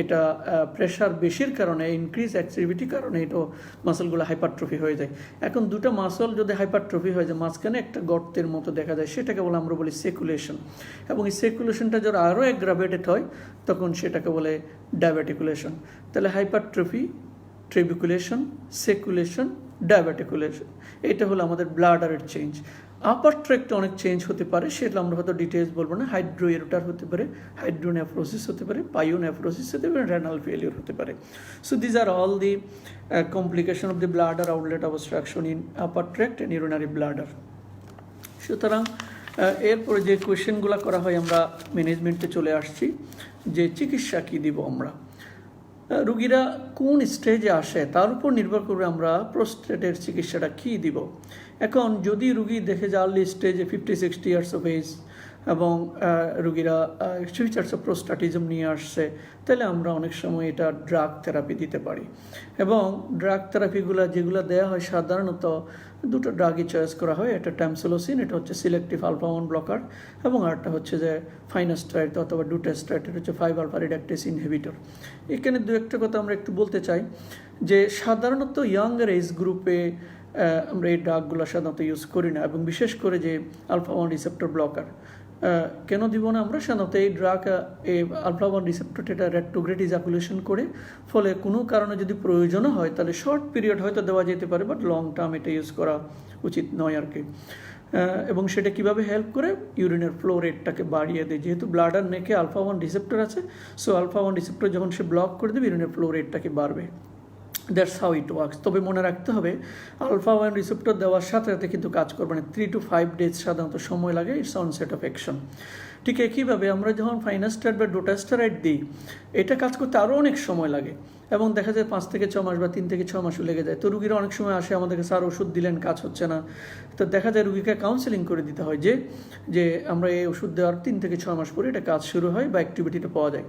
এটা প্রেশার বেশির কারণে, ইনক্রিজ অ্যাক্টিভিটির কারণে এটা মাসলগুলো হাইপারট্রফি হয়ে যায়। এখন দুটো মাসল যদি হাইপারট্রফি হয়ে যায়, মাঝখানে একটা গর্তের মতো দেখা যায়, সেটাকে বলে আমরা বলি সেকুলেশন, এবং এই সেকুলেশনটা যখন আরও অ্যাগ্রাভেটেড হয় তখন সেটাকে বলে ডায়াবেটিকুলেশন। তাহলে হাইপারট্রফি, ট্রেবিকুলেশন, সেকুলেশন, ডায়াবেটিকুলেশন, এটা হলো আমাদের ব্লাডারের চেঞ্জ। আপার ট্র্যাক্টে অনেক চেঞ্জ হতে পারে, সেটা আমরা হয়তো ডিটেলস বলবো না। হাইড্রোএরোটার হতে পারে, হাইড্রোনেফ্রোসিস হতে পারে, পায়োনেফ্রোসিস হতে পারে, রেনাল ফেলিওর হতে পারে। So these R all the complication of the bladder outlet obstruction in upper tract and urinary bladder. সুতরাং এরপরে যে কোয়েশ্চেনগুলো করা হয়, আমরা ম্যানেজমেন্টে চলে আসছি যে চিকিৎসা কী দিব আমরা। রুগীরা কোন স্টেজে আসে তার উপর নির্ভর করবে আমরা প্রোস্টেটের চিকিৎসাটা কী দিব। এখন যদি রুগী দেখে যে আর্লি স্টেজে 50-60 ইয়ার্স অফ এজ এবং রুগীরা ফিচার্স অফ প্রোস্টাটিজম নিয়ে আসছে, তাহলে আমরা অনেক সময় এটা ড্রাগ থেরাপি দিতে পারি। এবং ড্রাগ থেরাপিগুলো যেগুলো দেওয়া হয় সাধারণত দুটো ড্রাগই চয়েস করা হয়, একটা ট্যামসোলোসিন, এটা হচ্ছে সিলেক্টিভ আলফা 1 ব্লকার, এবং আরেকটা হচ্ছে যে ফাইনাস্ট্রাইড অথবা ডুটেস্ট্রাইড, এটা হচ্ছে 5 আলফা রিডাক্টেস ইনহিবিটর। এখানে দু একটা কথা আমরা একটু বলতে চাই যে সাধারণত ইয়াঙ্গার এজ গ্রুপে আমরা এই ড্রাগগুলো সাধারণত ইউজ করি না, এবং বিশেষ করে যে আলফা 1 রিসেপ্টর ব্লকার কেন দিব না আমরা। সাধারণত এই ড্রাগ এই আলফা 1 রিসেপ্টরটা এটা রেট্রোগ্রেড ইজাকুলেশন করে, ফলে কোনো কারণে যদি প্রয়োজনও হয় তাহলে শর্ট পিরিয়ড হয়তো দেওয়া যেতে পারে, বাট লং টার্ম এটা ইউজ করা উচিত নয় আর কি। এবং সেটা কিভাবে হেল্প করে, ইউরিনের ফ্লো রেটটাকে বাড়িয়ে দেয়। যেহেতু ব্লাডার নেকে আলফা 1 রিসেপ্টর আছে, সো আলফা 1 রিসেপ্টর যখন সে ব্লক করে দেবে, ইউরিনের ফ্লো রেটটাকে বাড়বে। That's how it works. তবে মনে রাখতে হবে আলফা 1 রিসেপ্টর দেওয়ার সাথে সাথে কিন্তু কাজ করবে না, 3 to 5 days সাধারণত সময় লাগে ইটস অনসেট অফ অ্যাকশন। ঠিক একইভাবে আমরা যখন ফাইনাস্ট্রাইড বা ডোটাস্টেরয়েড দিই, এটা কাজ করতে আরও অনেক সময় লাগে, এবং দেখা যায় 5 থেকে 6 মাস বা 3 থেকে 6 মাসও লেগে যায়। তো রুগীরা অনেক সময় আসে আমাদেরকে, স্যার ওষুধ দিলেন কাজ হচ্ছে না, তো দেখা যায় রুগীকে কাউন্সেলিং করে দিতে হয় যে আমরা এই ওষুধ দেওয়ার 3 থেকে 6 মাস পরে এটা কাজ শুরু হয় বা অ্যাক্টিভিটিটা পাওয়া যায়।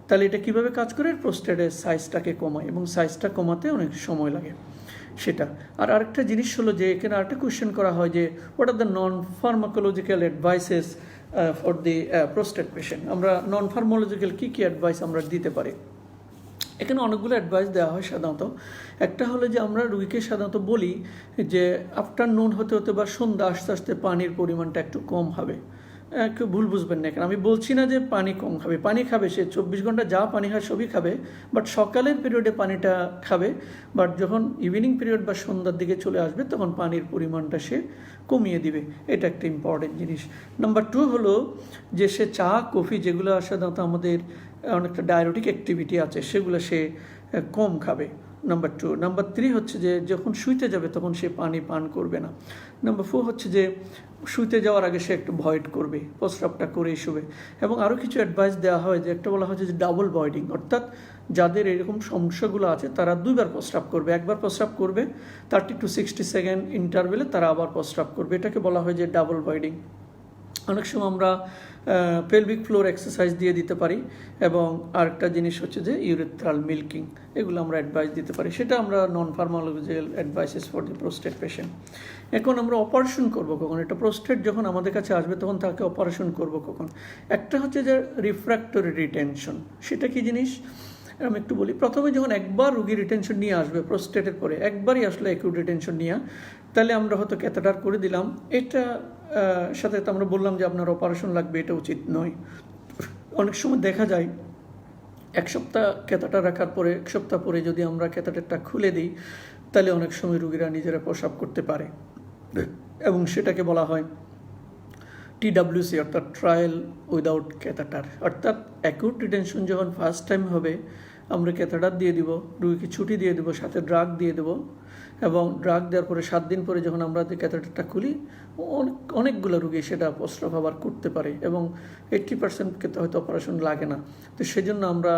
তাহলে এটা কীভাবে কাজ করে, প্রোস্টেটের সাইজটাকে কমায়, এবং সাইজটা কমাতে অনেক সময় লাগে সেটা। আর আরেকটা জিনিস হলো যে এখানে আরেকটা কোয়েশ্চেন করা হয় যে what are the non pharmacological advices for the prostate patient. আমরা নন ফার্মাকোলজিক্যাল কী কী অ্যাডভাইস আমরা দিতে পারি। এখানে অনেকগুলো অ্যাডভাইস দেওয়া হয় সাধারণত। একটা হলো যে আমরা রুগীকে সাধারণত বলি যে আফটারনুন হতে হতে বা সন্ধ্যা আস্তে আস্তে পানির পরিমাণটা একটু কম হবে। কেউ ভুল বুঝবেন না, এখানে আমি বলছি না যে পানি কম খাবে, পানি খাবে, সে 24 ঘন্টা যা পানি খায় সবই খাবে, বাট সকালের পিরিয়ডে পানিটা খাবে, বাট যখন ইভিনিং পিরিয়ড বা সন্ধ্যার দিকে চলে আসবে তখন পানির পরিমাণটা সে কমিয়ে দিবে। এটা একটা ইম্পর্টেন্ট জিনিস। নাম্বার 2 হলো যে সে চা কফি যেগুলো সাধারণত আমাদের অনেকটা ডায়রেটিক অ্যাক্টিভিটি আছে সেগুলো সে কম খাবে। নাম্বার 2। নাম্বার 3 হচ্ছে যে যখন শুইতে যাবে তখন সে পানি পান করবে না। নাম্বার 4 হচ্ছে যে শুইতে যাওয়ার আগে সে একটু ভয়েড করবে, প্রস্রাবটা করেই শুবে। এবং আরও কিছু অ্যাডভাইস দেওয়া হয় যে একটা বলা হচ্ছে যে ডাবল ভয়েডিং, অর্থাৎ যাদের এরকম সমস্যাগুলো আছে তারা 2বার প্রস্রাব করবে। একবার প্রস্রাব করবে 30 to 60 সেকেন্ড ইন্টারভেলে, তারা আবার প্রস্রাব করবে। এটাকে বলা হয় যে ডাবল ভয়েডিং। অনেক সময় আমরা পেলভিক ফ্লোর এক্সারসাইজ দিয়ে দিতে পারি, এবং আরেকটা জিনিস হচ্ছে যে ইউরেথ্রাল মিল্কিং, এগুলো আমরা অ্যাডভাইস দিতে পারি। সেটা আমরা non pharmacological advices for the prostate patient. এখন আমরা অপারেশন করব কখন, এটা প্রোস্টেট যখন আমাদের কাছে আসবে তখন তাকে অপারেশন করব কখন। একটা হচ্ছে যে রিফ্র্যাক্টরি রিটেনশন। সেটা কি জিনিস আমি একটু বলি। প্রথমে যখন একবার রুগী রিটেনশন নিয়ে আসবে প্রোস্টেটের পরে, একবারই আসলে অ্যাকিউট রিটেনশন নিয়ে, তাহলে আমরা হয়তো ক্যাথেটার করে দিলাম। এটা সাথে তো আমরা বললাম যে আপনার অপারেশন লাগবে, এটা উচিত নয়। অনেক সময় দেখা যায় 1 সপ্তাহ ক্যাথেটার রাখার পরে 1 সপ্তাহ পরে যদি আমরা ক্যাথেটারটা খুলে দিই, তাহলে অনেক সময় রুগীরা নিজেরা প্রস্রাব করতে পারে, এবং সেটাকে বলা হয় TWC, অর্থাৎ ট্রায়াল উইদাউট ক্যাথেটার। অর্থাৎ অ্যাকিউট রিটেনশন যখন ফার্স্ট টাইম হবে, আমরা ক্যাথেটার দিয়ে দিব, রুগীকে ছুটি দিয়ে দেবো, সাথে ড্রাগ দিয়ে দেবো, এবং ড্রাগ দেওয়ার পরে 7 দিন পরে যখন আমরা ক্যাথেটারটা খুলি, অনেকগুলো রুগী সেটা প্রস্রাব আবার করতে পারে, এবং 80% ক্ষেত্রে হয়তো অপারেশন লাগে না। তো সেজন্য আমরা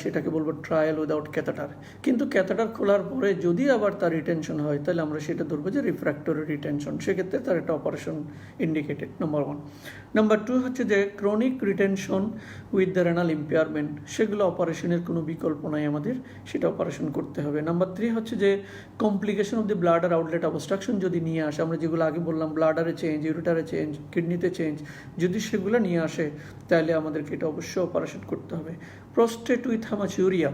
সেটাকে বলবো ট্রায়াল উইদাউট ক্যাথেটার। কিন্তু ক্যাথেটার খোলার পরে যদি আবার তার রিটেনশন হয়, তাহলে আমরা সেটা ধরবো যে রিফ্র্যাক্টরি রিটেনশন, সেক্ষেত্রে তার একটা অপারেশন ইন্ডিকেটেড। নাম্বার 1। নাম্বার 2 হচ্ছে যে chronic retention with the renal impairment, সেগুলো অপারেশনের কোনো বিকল্প নাই আমাদের, সেটা অপারেশন করতে হবে। নাম্বার 3 হচ্ছে যে complication of the bladder outlet obstruction যদি নিয়ে আসে, আমরা যেগুলো আগে বললাম ব্লাডারে চেঞ্জ, ইউরেটারে চেঞ্জ, কিডনিতে চেঞ্জ, যদি সেগুলো নিয়ে আসে তাহলে আমাদেরকে এটা অবশ্যই অপারেশন করতে হবে। প্রোস্টেট উইথ হ্যামাচুরিয়া,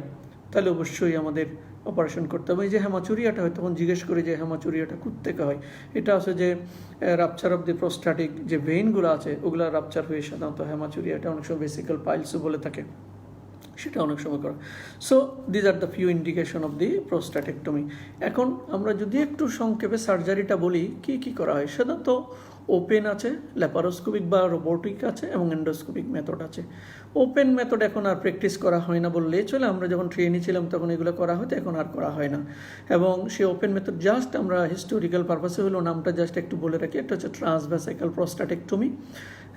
তাহলে অবশ্যই আমাদের অপারেশন করতে হবে। এই যে হ্যামাচুরিয়াটা হয়, তখন জিজ্ঞেস করি যে হ্যামাচুরিয়াটা কোত্থেকে হয়। এটা আছে যে রাপচার অফ দি প্রোস্টাটিক যে ভেইনগুলো আছে ওগুলো রাপচার হয়ে সাধারণত হ্যামাচুরিয়াটা, অনেক সময় ভেসিক্যাল পাইলসও বলে থাকে। সেটা অনেক সময় করা। So these are the few indication of the prostatectomy. এখন আমরা যদি একটু সংক্ষেপে সার্জারিটা বলি, কি কি করা হয়, সাধারণত ওপেন আছে, ল্যাপারোস্কোপিক বা রোবোটিক আছে এবং এন্ডোস্কোপিক মেথড আছে। ওপেন মেথড এখন আর প্র্যাকটিস করা হয় না বললেই চলে, আমরা যখন ট্রেনি ছিলাম তখন এগুলো করা হতো, এখন আর করা হয় না। এবং সেই ওপেন মেথড জাস্ট আমরা হিস্টোরিক্যাল পারপাসে হলো নামটা জাস্ট একটু বলে রাখি, একটা হচ্ছে ট্রান্সভ্যাসাইকাল প্রোস্টাটেক্টমি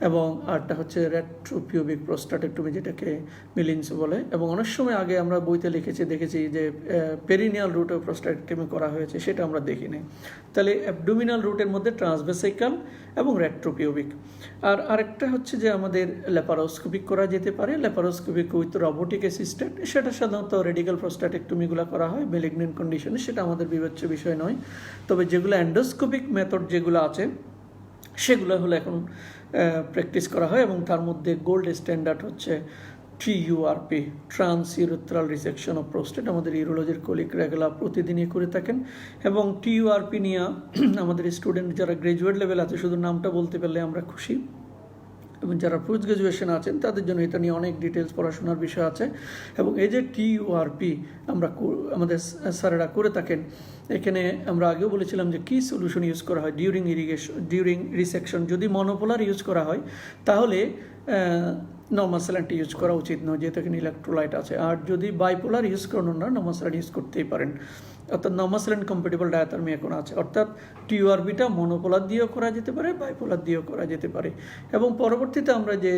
এবং আরটা হচ্ছে রেট্রোপিউবিক প্রোস্টাটেক্টমি, যেটাকে মিলিন্স বলে। এবং অনেক সময় আগে আমরা বইতে দেখেছি যে পেরিনিয়াল রুটে প্রোস্টাটেক্টমি করা হয়েছে, সেটা আমরা দেখি নাই। তাহলে অ্যাবডোমিনাল রুটের মধ্যে ট্রান্সভ্যাসাইকাল এবং রেট্রোপিউবিক। আর আরেকটা হচ্ছে যে আমাদের ল্যাপারোস্কোপিক করা যেতে পারে, ল্যাপারোস্কোপিক উইথ রোবোটিক অ্যাসিস্ট্যান্ট। সেটা সাধারণত রেডিক্যাল প্রোস্টাটেক্টমিগুলো করা হয় মেলিগনেন্ট কন্ডিশনে, সেটা আমাদের বিবেচ্য বিষয় নয়। তবে যেগুলো এন্ডোস্কোপিক মেথড যেগুলো আছে সেগুলো হলো এখন প্র্যাকটিস করা হয়, এবং তার মধ্যে গোল্ড স্ট্যান্ডার্ড হচ্ছে TURP, trans urethral resection of prostate. আমাদের ইউরোলজির কলিগরা এগুলো প্রতিদিনই করে থাকেন। এবং TURP নিয়ে আমাদের স্টুডেন্ট যারা গ্রাজুয়েট লেভেল আছে, শুধু নামটা বলতে পারলে আমরা খুশি, এবং যারা পোস্ট গ্রাজুয়েশন আছেন তাদের জন্য এটা নিয়ে অনেক ডিটেলস পড়াশোনার বিষয় আছে। এবং এই যে TURP আমরা আমাদের স্যারেরা করে থাকেন, এখানে আমরা আগেও বলেছিলাম যে কী সলিউশন ইউজ করা হয় ডিউরিং রিসেকশন। যদি মনোপোলার ইউজ করা হয় তাহলে নর্মাল স্যালাইনটি ইউজ করা উচিত নয়, যেহেতু এখানে ইলেকট্রোলাইট আছে। আর যদি বাইপোলার ইউজ করানো না, নর্মাল স্যালাইন ইউজ করতেই পারেন। অর্থাৎ নর্মাল স্যালাইন কম্পেটেবল ডায়াথার্মি এখন আছে, অর্থাৎ TURPটা মনোপোলার দিয়েও করা যেতে পারে, বাইপোলার দিয়েও করা যেতে পারে। এবং পরবর্তীতে আমরা যে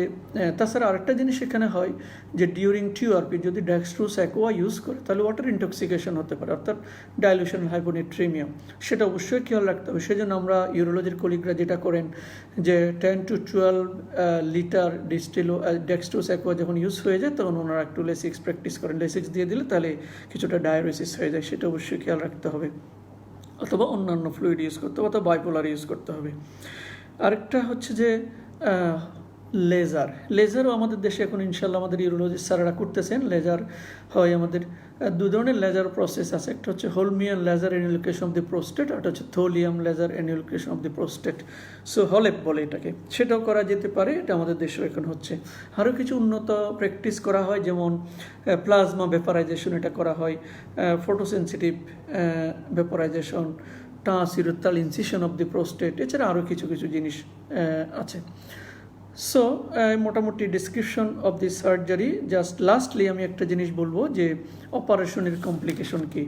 তাছাড়া আরেকটা জিনিস এখানে হয় যে ডিউরিং TURP যদি ডেক্সট্রোজ অ্যাকোয়া ইউজ করে তাহলে ওয়াটার ইনটক্সিকেশন হতে পারে, অর্থাৎ ডাইলুশন হাইপোনেট্রিমিয়া। সেটা অবশ্যই খেয়াল রাখতে হবে। সেজন্য আমরা ইউরোলজির কলিগরা যেটা করেন যে 10 to 12 লিটার ডেক্সট্রোজ অ্যাকোয়া যখন ইউজ হয়ে যায় তখন ওনারা একটু লেসিক্স প্র্যাকটিস করেন। লেসিক্স দিয়ে দিলে তাহলে কিছুটা ডায়ারেসিস হয়ে যায়, সেটা অবশ্যই খেয়াল রাখতে হবে। অথবা অন্যান্য ফ্লুইড ইউজ করতে হবে, অথবা বাইপোলার ইউজ করতে হবে। আরেকটা হচ্ছে যে লেজারও আমাদের দেশে এখন ইনশাল্লাহ আমাদের ইউরোলজিস্ট স্যারেরা করতেছেন। লেজার হয় আমাদের দু ধরনের লেজার প্রসেস আছে, একটা হচ্ছে holmium laser enucleation of the prostate, আর একটা হচ্ছে thulium laser enucleation of the prostate, so HoLEP বলে এটাকে। সেটাও করা যেতে পারে, এটা আমাদের দেশেও এখন হচ্ছে। আরও কিছু উন্নত প্র্যাকটিস করা হয়, যেমন প্লাজমা ভেপারাইজেশন, এটা করা হয়, photosensitive vaporisation, transurethral incision of the prostate, এছাড়া আরও কিছু কিছু জিনিস আছে। সো মোটামুটি description of the surgery. Just lastly আমি একটা জিনিস বলবো যে অপারেশনের কমপ্লিকেশন কি।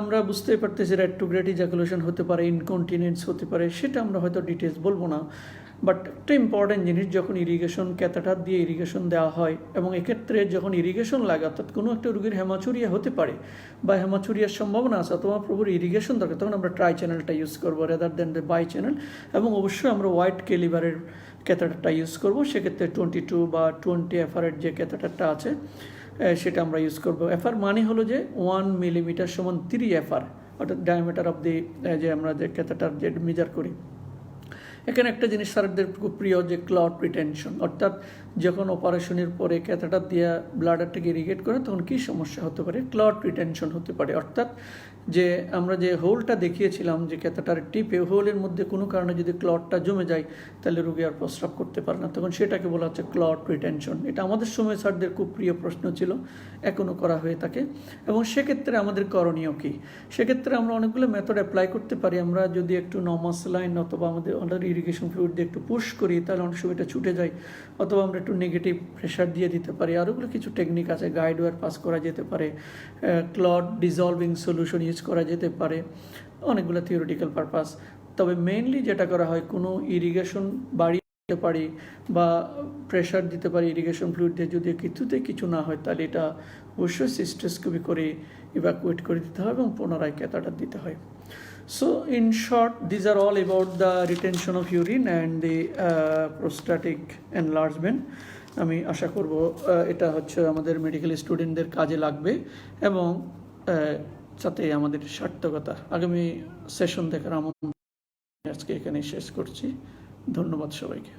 আমরা বুঝতেই পারতেছি রেট্রোগ্রেড ইজাকুলেশন হতে পারে, ইনকন্টিনেন্স হতে পারে, সেটা আমরা হয়তো ডিটেলস বলবো না। বাট একটা ইম্পর্টেন্ট জিনিস, যখন ইরিগেশন ক্যাথেটার দিয়ে ইরিগেশন দেওয়া হয়, এবং এক্ষেত্রে যখন ইরিগেশন লাগে, অর্থাৎ কোনো একটা রোগীর হেমাচুরিয়া হতে পারে বা হেমাচুরিয়ার সম্ভাবনা আছে, অথবা প্রভুর ইরিগেশন দরকার, তখন আমরা ট্রাই চ্যানেলটা ইউজ করবো rather than the bi channel. এবং অবশ্যই আমরা ওয়াইড ক্যালিবারের ক্যাথেটারটা ইউজ করবো। সেক্ষেত্রে 22 বা 20 এফআরের যে ক্যাথেটারটা আছে সেটা আমরা ইউজ করবো। এফআর মানে হলো যে 1 মিলিমিটার সমান 3 এফআর, অর্থাৎ ডায়ামিটার অফ দি যে আমরা যে ক্যাথেটার যে মেজার করি। এখানে একটা জিনিস স্যারদের খুব প্রিয়, যে ক্লট রিটেনশন, অর্থাৎ যখন অপারেশনের পরে ক্যাথেটার দিয়ে ব্লাডারটাকে ইরিগেট করে তখন কী সমস্যা হতে পারে, ক্লট রিটেনশন হতে পারে। অর্থাৎ যে আমরা যে হোলটা দেখিয়েছিলাম যে ক্যাথেটার টিপে, হোলের মধ্যে কোনো কারণে যদি ক্লটটা জমে যায় তাহলে রোগী আর প্রস্রাব করতে পারে না, তখন সেটাকে বলা হচ্ছে ক্লট রিটেনশন। এটা আমাদের সময় স্যারদের খুব প্রিয় প্রশ্ন ছিল, এখনও করা হয়ে থাকে। এবং সেক্ষেত্রে আমাদের করণীয় কী, সেক্ষেত্রে আমরা অনেকগুলো মেথড অ্যাপ্লাই করতে পারি। আমরা যদি একটু নর্মাল স্যালাইন অথবা আমাদের অলরেডি ইরিগেশন ফ্লুইড দিয়ে একটু পুশ করি তাহলে অনেক সময় এটা ছুটে যায়, অথবা আমরা একটু নেগেটিভ প্রেশার দিয়ে দিতে পারি। আরোগুলো কিছু টেকনিক আছে, গাইড ওয়্যার পাস করা যেতে পারে, ক্লট ডিজলভিং সলিউশন ইউজ করা যেতে পারে, অনেকগুলো থিওরিটিক্যাল পারপাস। তবে মেইনলি যেটা করা হয়, কোনো ইরিগেশন বাড়িয়ে দিতে পারি বা প্রেশার দিতে পারি ইরিগেশন ফ্লুইড দিয়ে, যদি কিছুতে কিছু না হয় তাহলে এটা অবশ্যই সিস্টোস্কোপি করে ইভাকুয়েট করে দিতে হয় এবং পুনরায় ক্যাথেটার দিতে হয়। So in short, these are all about the retention of urine and the prostatic enlargement. আমি আশা করব এটা হচ্ছে আমাদের মেডিকেল স্টুডেন্টদের কাজে লাগবে এবং সাথে আমাদের সার্থকতা। আগামী সেশন দেখার আমন্ত্রণ আজকে এখানে শেষ করছি। ধন্যবাদ সবাইকে।